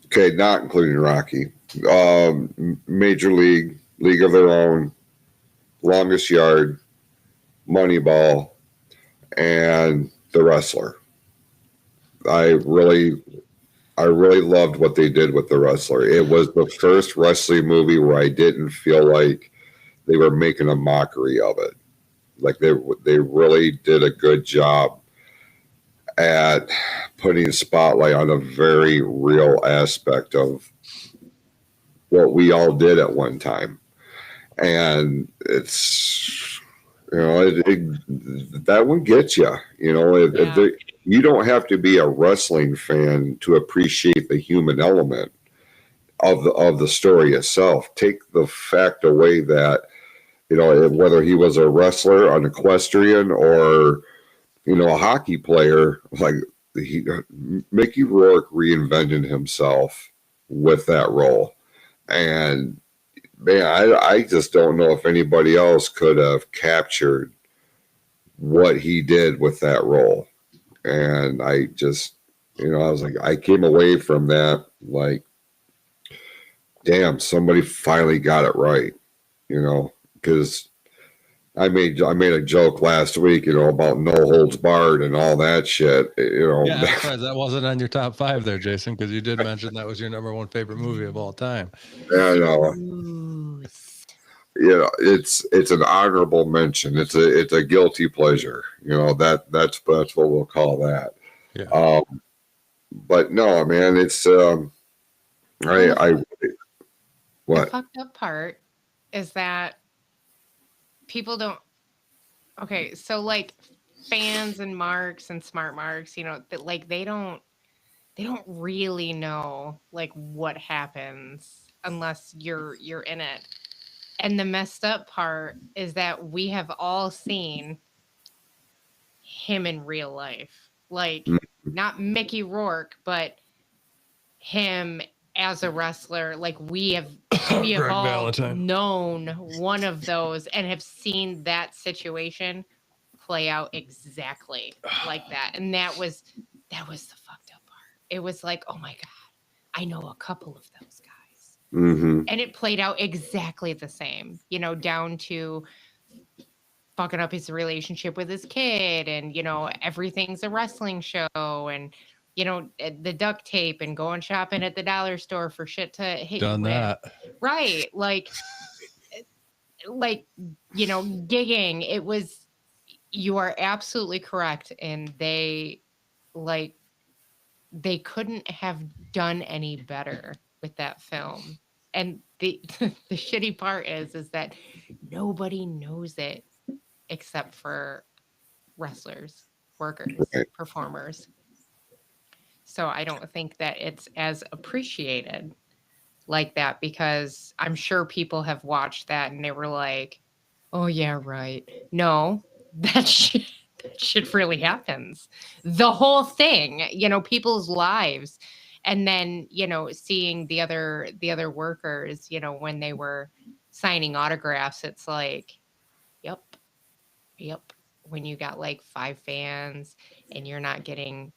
Okay, not including Rocky. Major League, League of Their Own, Longest Yard, Moneyball, and The Wrestler. I really loved what they did with The Wrestler. It was the first wrestling movie where I didn't feel like they were making a mockery of it. Like they really did a good job at putting a spotlight on a very real aspect of what we all did at one time. And it's, that one gets you. You don't have to be a wrestling fan to appreciate the human element of the story itself. Take the fact away that, whether he was a wrestler, an equestrian, or, a hockey player, like Mickey Rourke reinvented himself with that role. And man, I just don't know if anybody else could have captured what he did with that role. And I just, I was like, I came away from that like, damn, somebody finally got it right, because I made a joke last week, about No Holds Barred and all that shit, Yeah, I'm surprised that wasn't on your top 5 there, Jason, because you did mention that was your number 1 favorite movie of all time. Yeah, I know. It's an honorable mention. It's a guilty pleasure. That's what we'll call that. Yeah. But no, man, it's what? The fucked up part is that people don't Okay, so like fans and marks and smart marks, that like they don't really know like what happens unless you're in it. And the messed up part is that we have all seen him in real life. Like Mm. not Mickey Rourke, but him as a wrestler. Like we have Greg all Valentine. known one of those and have seen that situation play out exactly like that. And that was the fucked up part. It was like, oh my God, I know a couple of those guys. Mm-hmm. And it played out exactly the same, down to fucking up his relationship with his kid and everything's a wrestling show and the duct tape and going shopping at the dollar store for shit to hit Done you with. that. Right. Like gigging. It was, you are absolutely correct. And like they couldn't have done any better with that film. And the the shitty part is that nobody knows it except for wrestlers, workers, Right. performers. So I don't think that it's as appreciated like that because I'm sure people have watched that and they were like, "Oh yeah, right." No, that shit, that shit really happens. The whole thing, people's lives, and then seeing the other workers, when they were signing autographs, it's like, yep, yep. When you got like 5 fans and you're not getting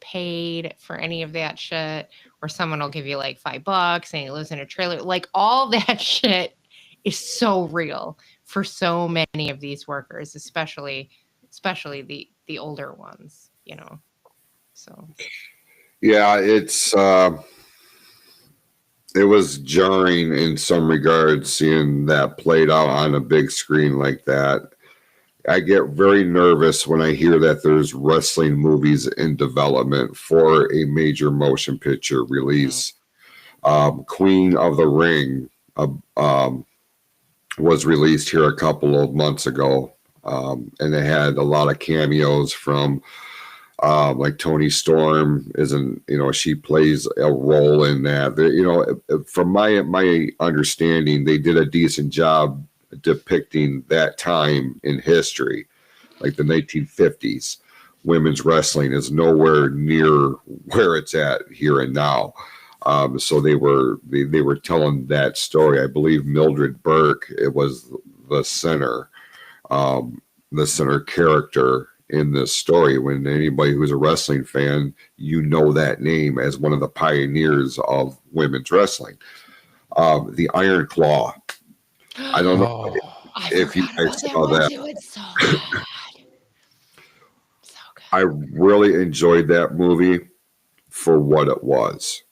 paid for any of that shit, or someone will give you like $5 and he lives in a trailer, like all that shit is so real for so many of these workers, especially the older ones. So Yeah, it was jarring in some regards seeing that played out on a big screen like that. I get very nervous when I hear that there's wrestling movies in development for a major motion picture release. Queen of the Ring was released here a couple of months ago, and it had a lot of cameos from like Tony Storm isn't, she plays a role in that. From my understanding, they did a decent job depicting that time in history, like the 1950s. Women's wrestling is nowhere near where it's at here and now. So they were telling that story. I believe Mildred Burke, it was the center character in this story. When anybody who's a wrestling fan, that name as one of the pioneers of women's wrestling. The Iron Claw. I don't know I if you forgot guys about saw that one that. too. It's so good. So good. I really enjoyed that movie for what it was.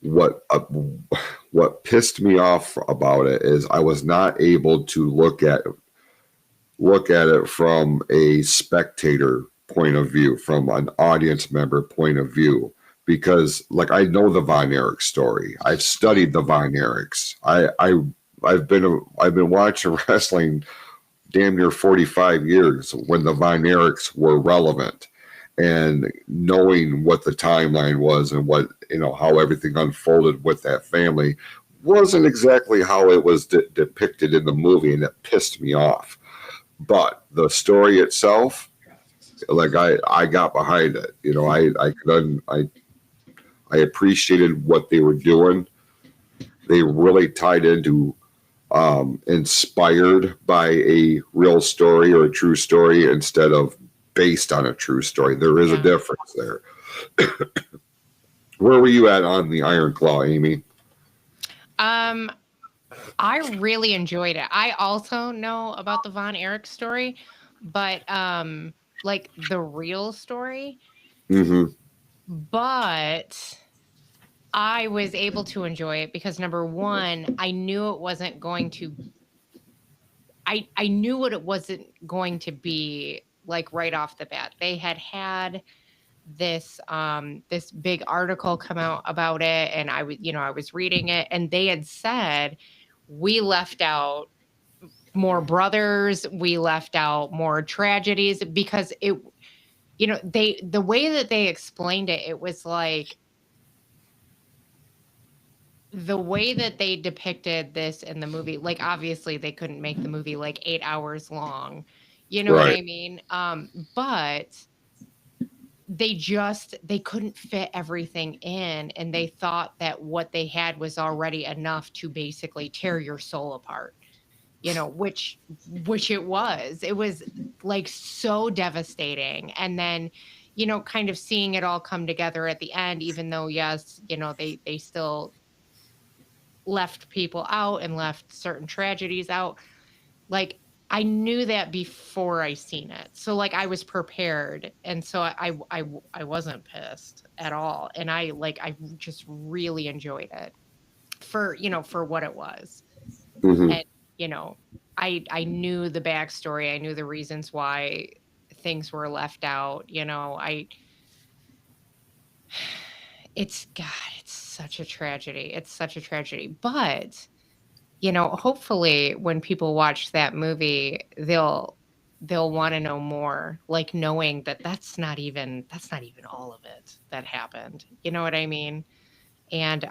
What pissed me off about it is I was not able to look at it from a spectator point of view, from an audience member point of view, because like I know the Von Erich story. I've studied the Von Erichs. I've been watching wrestling damn near 45 years when the Von Erichs were relevant, and knowing what the timeline was and what how everything unfolded with that family wasn't exactly how it was depicted in the movie, and it pissed me off. But the story itself, like I got behind it. I appreciated what they were doing. They really tied into inspired by a real story or a true story instead of based on a true story. There is a difference there. Where were you at on the Iron Claw, Amy? I really enjoyed it. I also know about the Von Erich story, but like the real story. Mm-hmm. But I was able to enjoy it because number one, I knew it wasn't going to. I knew what it wasn't going to be like right off the bat. They had this this big article come out about it, and I was reading it, and they had said we left out more brothers. We left out more tragedies because it, you know, the way that they explained it, it was like the way that they depicted this in the movie. Like, obviously they couldn't make the movie like 8 hours long. You know what I Right. mean? But they couldn't fit everything in, and they thought that what they had was already enough to basically tear your soul apart, you know, which it was like so devastating. And then, you know, kind of seeing it all come together at the end, even though, yes, you know, they still left people out and left certain tragedies out. Like, I knew that before I seen it. So like I was prepared. And so I wasn't pissed at all. And I just really enjoyed it for, you know, for what it was. Mhm. And, you know, I knew the backstory. I knew the reasons why things were left out. You know, it's such a tragedy. It's such a tragedy. But, you know, hopefully when people watch that movie, they'll want to know more, like knowing that that's not even all of it that happened. You know what I mean? And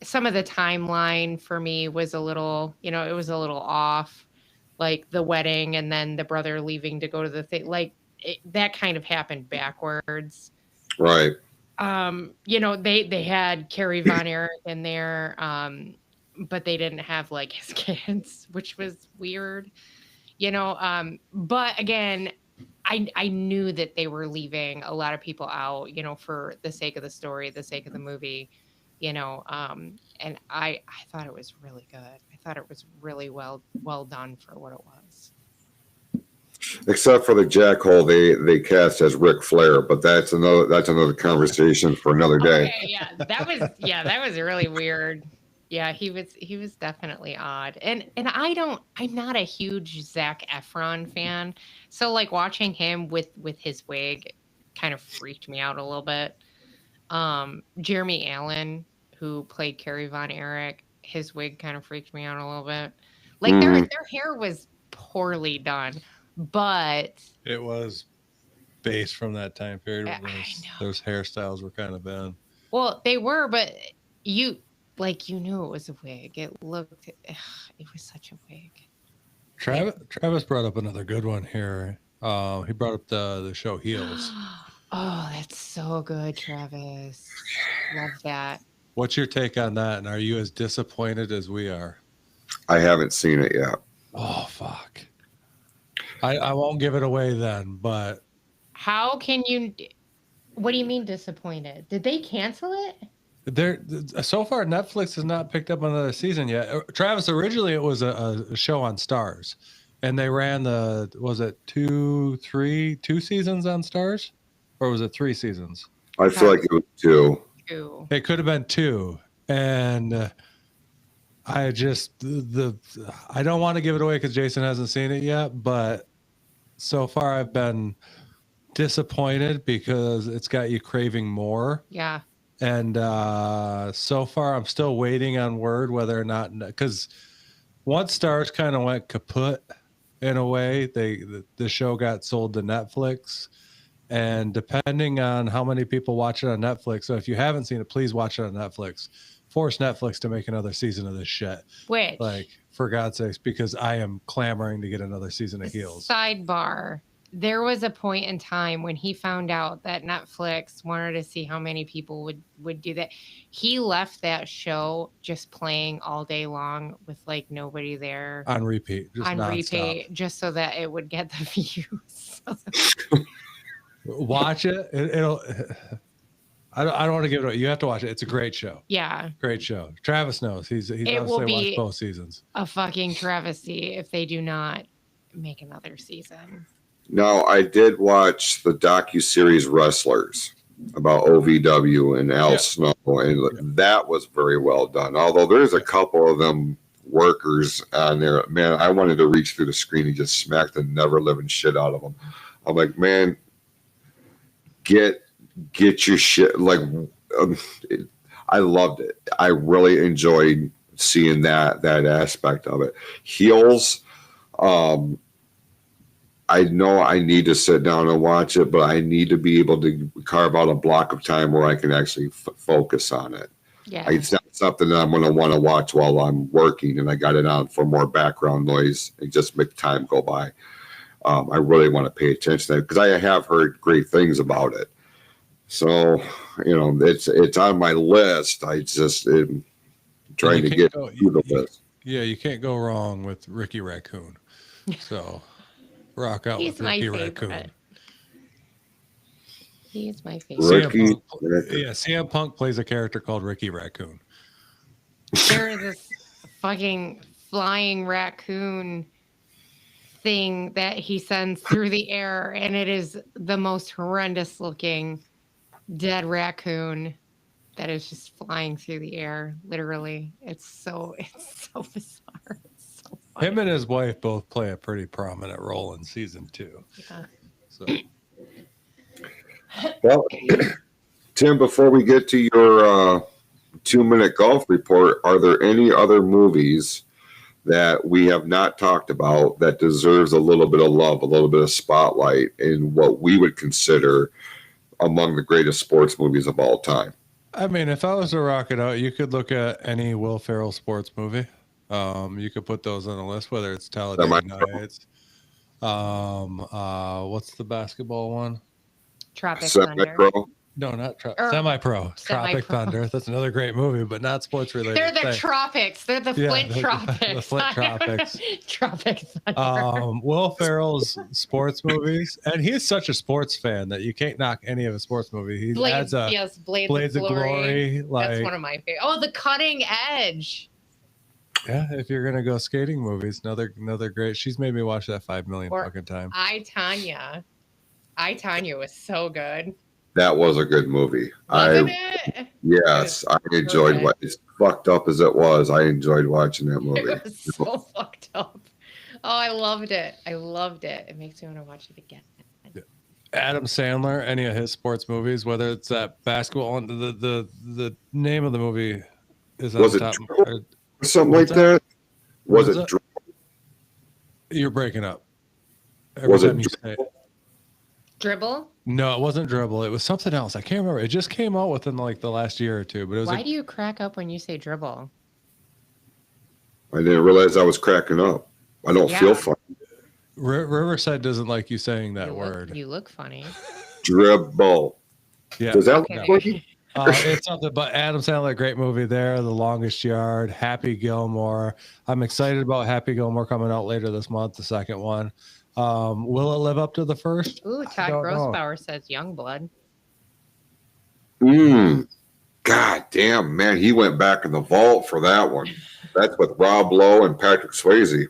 some of the timeline for me was a little, you know, it was a little off, like the wedding and then the brother leaving to go to the thing, like that kind of happened backwards. Right. You know, they had Carrie Von Erich in there, but they didn't have like his kids, which was weird, you know. But again, I knew that they were leaving a lot of people out, you know, for the sake of the story, the sake of the movie, you know. And I thought it was really good. I thought it was really well done for what it was. Except for the jackhole they cast as Ric Flair, but that's another conversation for another day. Okay, that was really weird. Yeah, he was definitely odd. And I'm not a huge Zac Efron fan. So like watching him with his wig kind of freaked me out a little bit. Jeremy Allen, who played Carrie Von Erich, his wig kind of freaked me out a little bit. Like their hair was poorly done, but It was based from that time period. I When know. those hairstyles were kind of bad. Well, they were, but you knew it was a wig. It looked, it was such a wig. Travis brought up another good one here. He brought up the show Heels. Oh, that's so good, Travis. Love that. What's your take on that? And are you as disappointed as we are? I haven't seen it yet. Oh, fuck. I won't give it away then, but How can you? What do you mean disappointed? Did they cancel it? so far Netflix has not picked up another season yet. Travis, originally it was a show on Stars, and they ran was it two seasons on Stars, or was it 3 seasons? I feel like it was 2. True. It could have been 2, and I just I don't want to give it away because Jason hasn't seen it yet, but so far I've been disappointed because it's got you craving more. Yeah. And so far I'm still waiting on word whether or not, because once Stars kind of went kaput in a way, the show got sold to Netflix, and depending on how many people watch it on Netflix, so if you haven't seen it, please watch it on Netflix. Force Netflix to make another season of this shit. Which, Like, for God's sakes, because I am clamoring to get another season of Heels. sidebar, there was a point in time when he found out that Netflix wanted to see how many people would do that. He left that show just playing all day long with like nobody there On repeat. Just on nonstop. repeat, just so that it would get the views. Watch it. It'll. I don't want to give it away. You have to watch it. It's a great show. Yeah, Great show. Travis knows. He's It will obviously be- watched both seasons. a fucking travesty if they do not make another season. Now, I did watch the docuseries Wrestlers about OVW and Al Yeah. Snow, and that was very well done. Although there's a couple of them workers on there, man, I wanted to reach through the screen and just smack the never living shit out of them. I'm like, man, get your shit. Like, I loved it. I really enjoyed seeing that aspect of it. Heels, I know I need to sit down and watch it, but I need to be able to carve out a block of time where I can actually focus on it. Yeah. It's not something that I'm going to want to watch while I'm working and I got it on for more background noise and just make time go by. I really want to pay attention to that because I have heard great things about it. So, it's on my list. I just am trying to get through the list. Yeah, you can't go wrong with Ricky Raccoon. So, rock out He's with Ricky my Raccoon. favorite. He's my favorite. CM Punk plays a character called Ricky Raccoon. There is this fucking flying raccoon thing that he sends through the air, and it is the most horrendous looking dead raccoon that is just flying through the air. Literally, it's so bizarre. It's so funny. Him and his wife both play a pretty prominent role in season 2. Yeah. So, Well, Tim, before we get to your 2-minute golf report, are there any other movies that we have not talked about that deserves a little bit of love, a little bit of spotlight in what we would consider among the greatest sports movies of all time? I mean, if I was to rock it out, you could look at any Will Ferrell sports movie. You could put those on the list, whether it's Talladega Nights. What's the basketball one? Tropic Thunder. Semi-Pro? No, not Semi-Pro. Tropic Thunder. That's another great movie, but not sports related. They're the tropics. They're the Flint Tropics. The Flint Tropics. Tropic Thunder. Will Ferrell's sports movies, and he's such a sports fan that you can't knock any of his sports movies. He adds Blades of Glory. That's one of my favorite. Oh, The Cutting Edge. Yeah, if you're gonna go skating movies, another great. She's made me watch that 5 million fucking times. I, Tonya was so good. That was a good movie. Wasn't it? Yes, I enjoyed what as fucked up as it was. I enjoyed watching that movie. It was so fucked up. Oh, I loved it. It makes me want to watch it again. Adam Sandler, any of his sports movies, whether it's that basketball one, the name of the movie is on top. Something like that? Was it? You're breaking up. Was it Dribble? No, it wasn't Dribble. It was something else. I can't remember. It just came out within like the last year or two. But it was. Why do you crack up when you say dribble? I didn't realize I was cracking up. I don't feel funny. Riverside doesn't like you saying that word. You look funny. Dribble. Yeah. Does that look funny? It's something, but Adam Sandler, great movie there. The Longest Yard, Happy Gilmore. I'm excited about Happy Gilmore coming out later this month, the second one. Will it live up to the first? Ooh, Todd Grossbauer says Youngblood. God damn, man. He went back in the vault for that one. That's with Rob Lowe and Patrick Swayze.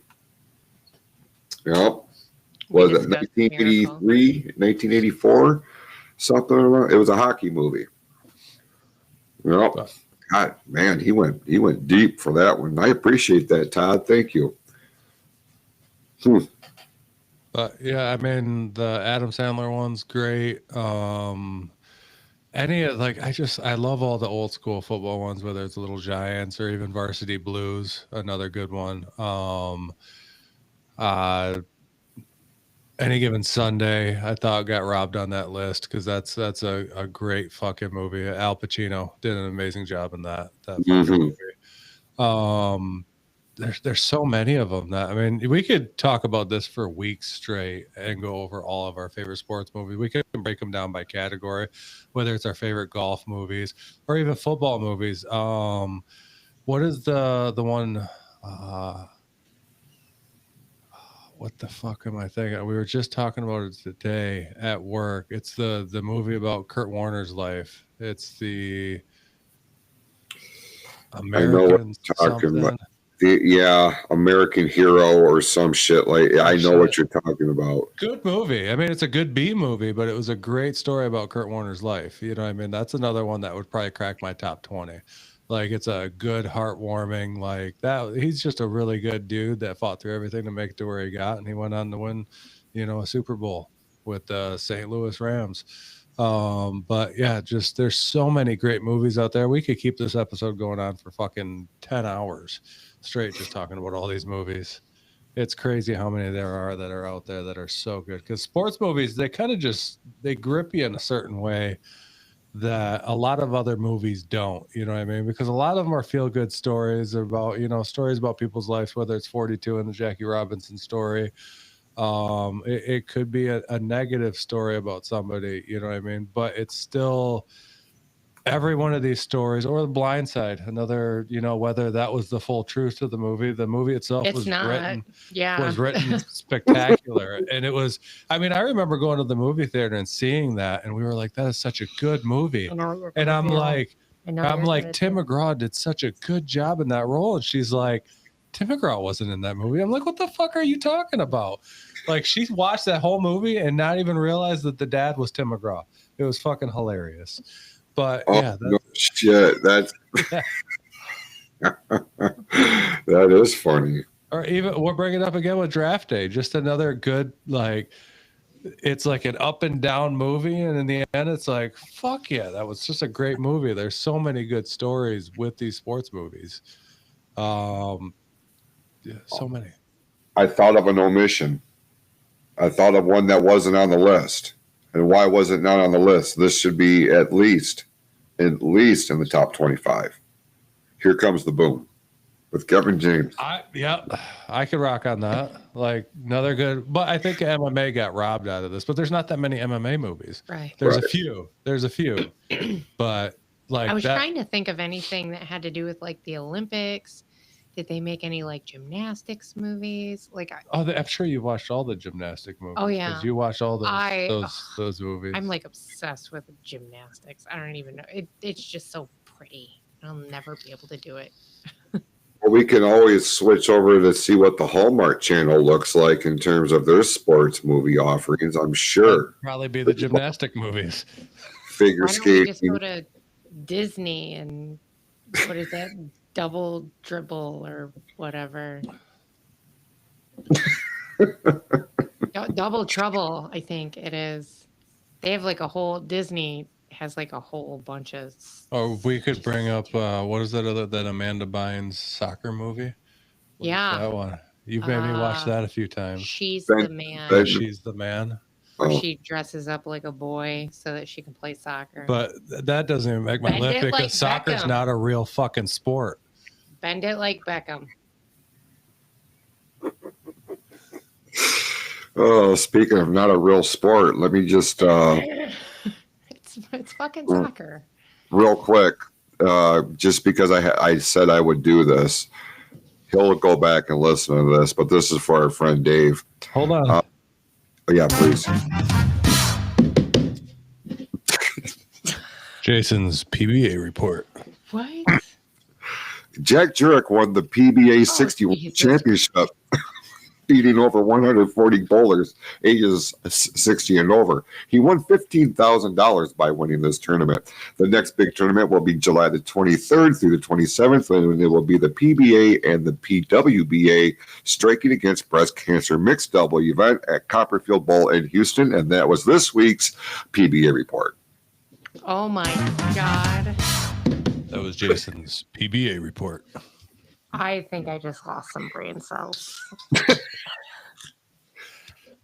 Yep. Was it 1983, 1984? Something around. It was a hockey movie. Yep. God, man, he went deep for that one. I appreciate that, Todd. Thank you. But yeah, I mean the Adam Sandler one's great. I love all the old school football ones, whether it's Little Giants or even Varsity Blues, another good one. Any Given Sunday, I thought got robbed on that list because that's a great fucking movie. Al Pacino did an amazing job in that movie. There's so many of them that, I mean, we could talk about this for weeks straight and go over all of our favorite sports movies. We can break them down by category, whether it's our favorite golf movies or even football movies. What is the one? What the fuck am I thinking? We were just talking about it today at work. It's the movie about Kurt Warner's life. It's the American something. American Hero or some shit like. I know what you're talking about. Good movie. I mean, it's a good B movie, but it was a great story about Kurt Warner's life. You know what I mean? That's another one that would probably crack my top 20. Like, it's a good, heartwarming, like that. He's just a really good dude that fought through everything to make it to where he got, and he went on to win, a Super Bowl with the St. Louis Rams. But yeah, just there's so many great movies out there. We could keep this episode going on for fucking 10 hours straight, just talking about all these movies. It's crazy how many there are that are out there that are so good. Because sports movies, they kind of they grip you in a certain way that a lot of other movies don't. You know what I mean? Because a lot of them are feel good stories about, stories about people's lives, whether it's 42 and the Jackie Robinson story. It could be a negative story about somebody, you know what I mean? But it's still every one of these stories, or The Blind Side, another, whether that was the full truth to the movie itself It's not. was written spectacular. And it was, I remember going to the movie theater and seeing that, and we were like, that is such a good movie. I know what you're And gonna I'm feel. like, I know what you're gonna Tim do. McGraw did such a good job in that role. And she's like, Tim McGraw wasn't in that movie. I'm like, what the fuck are you talking about? Like, she watched that whole movie and not even realized that the dad was Tim McGraw. It was fucking hilarious. But yeah, no shit. That's that is funny. or even we're bringing it up again with Draft Day. Just another good, like, it's like an up and down movie, and in the end, it's like, fuck yeah, that was just a great movie. There's so many good stories with these sports movies. Yeah, so many. I thought of an omission. I thought of one that wasn't on the list. And why was it not on the list? This should be at least in the top 25. Here Comes the Boom with Kevin James. I could rock on that. Like, another good, but I think MMA got robbed out of this. But there's not that many MMA movies. Right. There's a few, but like I was that, trying to think of anything that had to do with like the Olympics. Did they make any like gymnastics movies? Like, I'm sure you watched all the gymnastic movies. Oh, yeah. 'cause you watched all those movies. I'm like obsessed with gymnastics. I don't even know. It's just so pretty. I'll never be able to do it. Well, we can always switch over to see what the Hallmark Channel looks like in terms of their sports movie offerings. I'm sure. Probably be the gymnastic movies. Figure Why don't we just skating. go to Disney and what is that? Double dribble or whatever. Double trouble, I think it is. They have like a whole Disney has like a whole bunch of. Or we could bring up what is that Amanda Bynes soccer movie? What is Yeah. that one. You've made me watch that a few times. She's Ben- the man. Ben- She's the man. Where Oh. she dresses up like a boy so that she can play soccer. But that doesn't even make my Bend lip it because like soccer's Beckham. not a real fucking sport. Bend it like Beckham. Oh, speaking of not a real sport, let me just It's fucking soccer. real quick, just because I said I would do this. He'll go back and listen to this, but this is for our friend Dave. Hold on. Yeah, please. Jason's PBA report. What? Jack Jurek won the PBA 61 Jesus. championship, beating over 140 bowlers ages 60 and over. He won $15,000 by winning this tournament. The next big tournament will be July the 23rd through the 27th, and it will be the PBA and the PWBA Striking Against Breast Cancer mixed double event at Copperfield Bowl in Houston, and that was this week's PBA report. Oh my God. That was Jason's PBA report. I think I just lost some brain cells.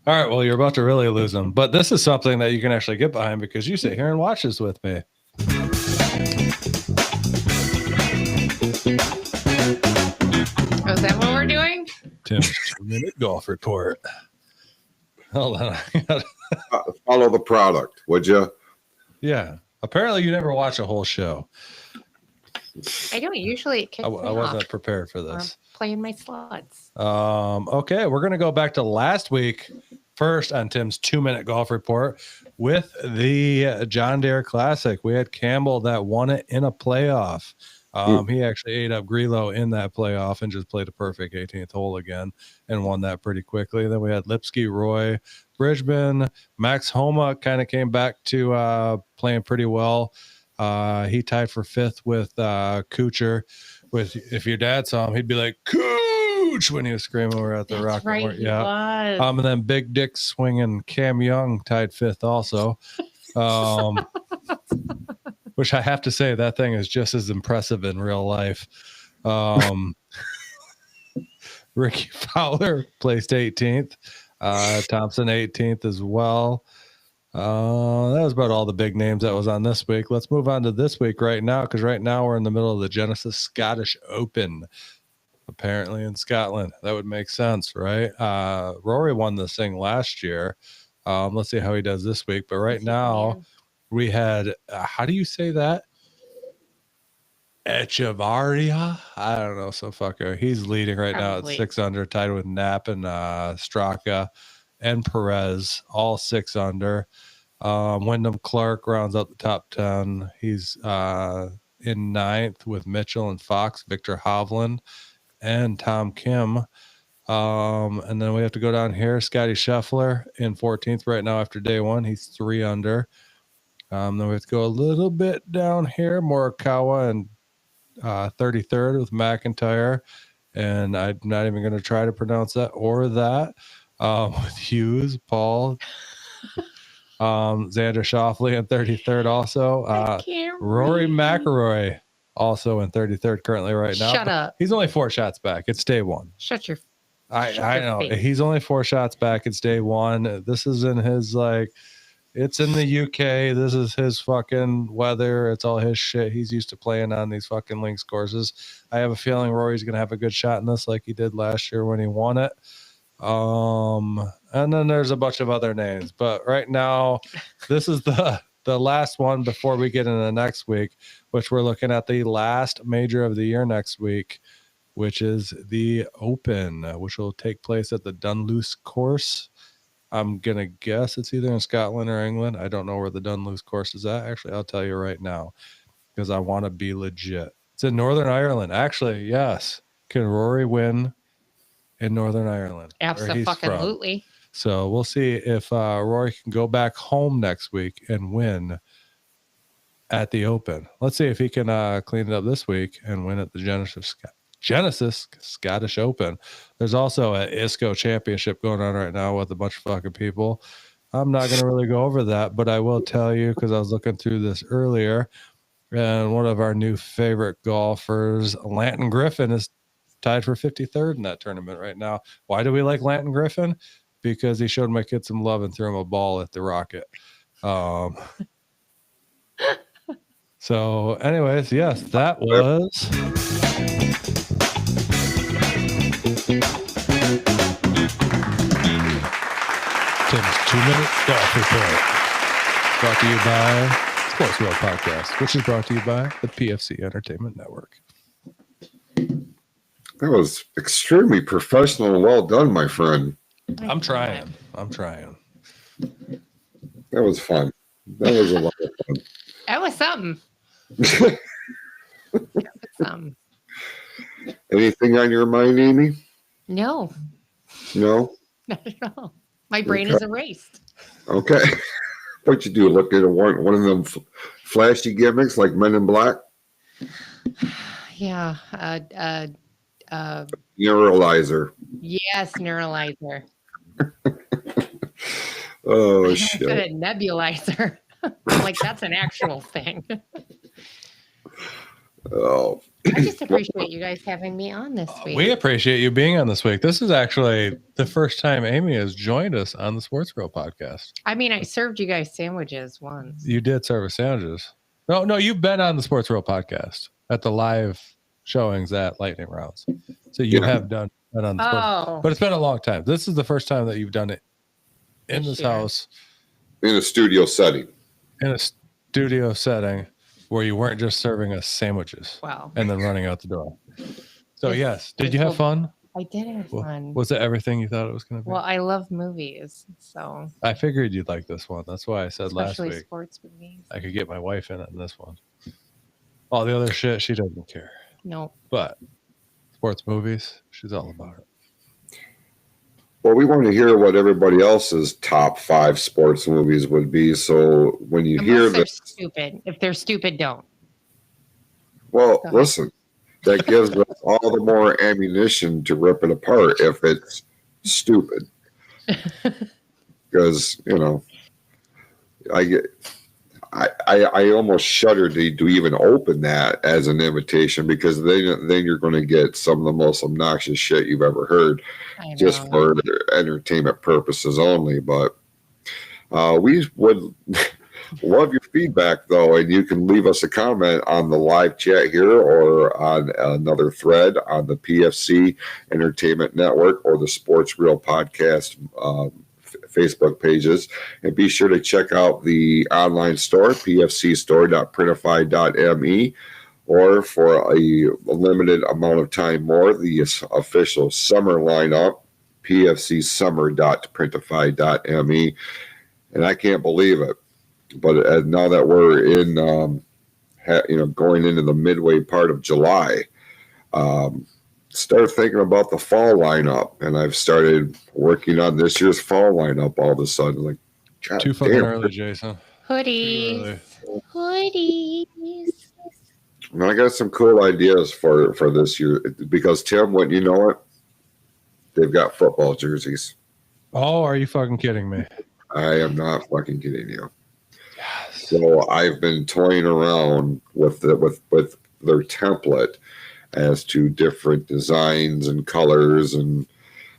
All right, well, you're about to really lose them, but this is something that you can actually get behind because you sit here and watch this with me. Oh, is that what we're doing? Tim's 2-minute golf report. Hold on. Follow the product, would you? Yeah. Apparently, you never watch a whole show. I don't usually kick I me wasn't off. prepared for I'm this. playing my slots. Okay, we're going to go back to last week first on Tim's 2-minute golf report with the John Deere Classic. We had Campbell that won it in a playoff. He actually ate up Grillo in that playoff and just played a perfect 18th hole again and won that pretty quickly. Then we had Lipsky, Roy, Bridgman, Max Homa kind of came back to playing pretty well. He tied for 5th with Kuchar. With if your dad saw him, he'd be like Cooch when he was screaming over at the That's Rocket right, Morton. he Yeah. was. And then Big Dick swinging Cam Young tied 5th also. Which I have to say, that thing is just as impressive in real life. Ricky Fowler placed 18th. Thompson 18th as well. That was about all the big names that was on this week. Let's move on to this week right now, because right now we're in the middle of the Genesis Scottish Open, apparently in Scotland. That would make sense, right? Rory won this thing last year. Let's see how he does this week. But right now we had, how do you say that? Echevarria? I don't know. So fucker. He's leading right now at 6 under, tied with Knapp and Straka and Perez, all 6 under. Wyndham Clark rounds out the top 10. He's in 9th with Mitchell and Fox, Victor Hovland, and Tom Kim. And then we have to go down here. Scotty Scheffler in 14th right now after day 1. He's 3 under. Then we have to go a little bit down here. Morikawa and 33rd with McIntyre. And I'm not even going to try to pronounce that or that. With Hughes, Paul, Xander Schauffele in 33rd also. Rory McIlroy also in 33rd currently right now. Shut up. He's only 4 shots back. It's day 1. Shut your I know. face. He's only 4 shots back. It's day 1. This is in his, like, it's in the UK. This is his fucking weather. It's all his shit. He's used to playing on these fucking links courses. I have a feeling Rory's going to have a good shot in this like he did last year when he won it. And then there's a bunch of other names, but right now this is the last one before we get into the next week, which we're looking at the last major of the year next week, which is the Open, which will take place at the Dunluce course. I'm going to guess it's either in Scotland or England. I don't know where the Dunluce course is at. Actually, I'll tell you right now, because I want to be legit. It's in Northern Ireland. Actually, yes. Can Rory win in Northern Ireland? Absolutely. So we'll see if Rory can go back home next week and win at the Open. Let's see if he can clean it up this week and win at the Genesis Scottish Open. There's also an ISCO championship going on right now with a bunch of fucking people. I'm not going to really go over that, but I will tell you, because I was looking through this earlier, and one of our new favorite golfers, Lanton Griffin, is tied for 53rd in that tournament right now. Why do we like Lanton Griffin? Because he showed my kid some love and threw him a ball at the Rocket. So anyways, yes, that was Tim's 2-minute golf report. Brought to you by Sports World Podcast, which is brought to you by the PFC Entertainment Network. That was extremely professional and well done, my friend. I'm trying. That was fun. That was a lot of fun. That was something. Something. Anything on your mind, Amy? No, No? not at all. My brain is erased. Okay. What'd you do? Look at one of them flashy gimmicks like Men in Black? Yeah. Neuralizer. Yes, neuralizer. Oh, I shit. said a nebulizer. I'm like, that's an actual thing. Oh. I just appreciate you guys having me on this week. We appreciate you being on this week. This is actually the first time Amy has joined us on the Sports Girl podcast. I mean, I served you guys sandwiches once. You did serve us sandwiches. No, you've been on the Sports Girl podcast at the live showings at Lightning Rounds. So you have been on the Sports, but it's been a long time. This is the first time that you've done it in this house. In a studio setting. In a studio setting where you weren't just serving us sandwiches. Wow. And then running out the door. So Yes, did you have fun? I did have fun. Was it everything you thought it was going to be? Well, I love movies, so I figured you'd like this one. That's why I said especially last week sports movies. I could get my wife in on this one. All the other shit, she doesn't care. No. But sports movies, she's all about it. Well, we want to hear what everybody else's top 5 sports movies would be. So when you hear Unless they're this, stupid. If they're stupid, don't. well, Go ahead. listen, that gives us all the more ammunition to rip it apart if it's stupid. Because, I almost shudder to even open that as an invitation, because then you're going to get some of the most obnoxious shit you've ever heard, just for entertainment purposes only. But we would love your feedback, though, and you can leave us a comment on the live chat here or on another thread on the PFC Entertainment Network or the Sports Reel Podcast Facebook pages. And be sure to check out the online store, pfcstore.printify.me, or for a limited amount of time more, the official summer lineup, pfcsummer.printify.me. And I can't believe it, but now that we're in, going into the midway part of July, start thinking about the fall lineup, and I've started working on this year's fall lineup all of a sudden. Like, God Too fucking damn. early, Jason. Hoodies. Really. Hoodies. And I got some cool ideas for this year, because Tim, wouldn't you know it, they've got football jerseys. Oh, are you fucking kidding me? I am not fucking kidding you. Yes. So I've been toying around with their template as to different designs and colors, and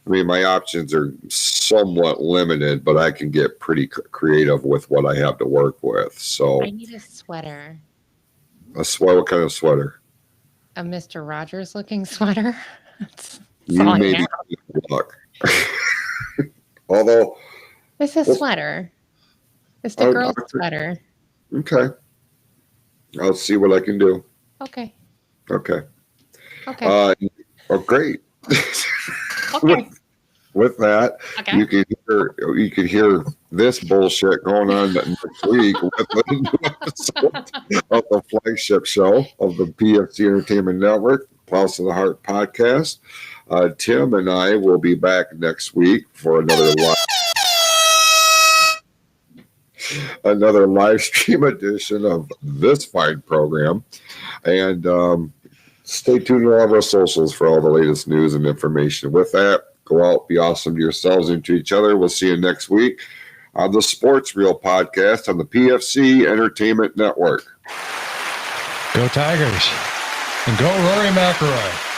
I mean, my options are somewhat limited, but I can get pretty creative with what I have to work with. So I need a sweater. A sweater? What kind of sweater? A Mr. Rogers looking sweater. That's You all I may have. be luck. Although It's a sweater. It's the girl's sweater. Okay, I'll see what I can do. Okay. Okay. Okay. Great. Okay. With that, Okay. you can hear this bullshit going on next week with the new episode of the flagship show of the PFC Entertainment Network, Pulse of the Heart podcast. Tim and I will be back next week for another live stream edition of this fine program. And stay tuned to all of our socials for all the latest news and information. With that, go out, be awesome to yourselves and to each other. We'll see you next week on the Sports Reel podcast on the PFC Entertainment Network. Go Tigers. And go Rory McIlroy.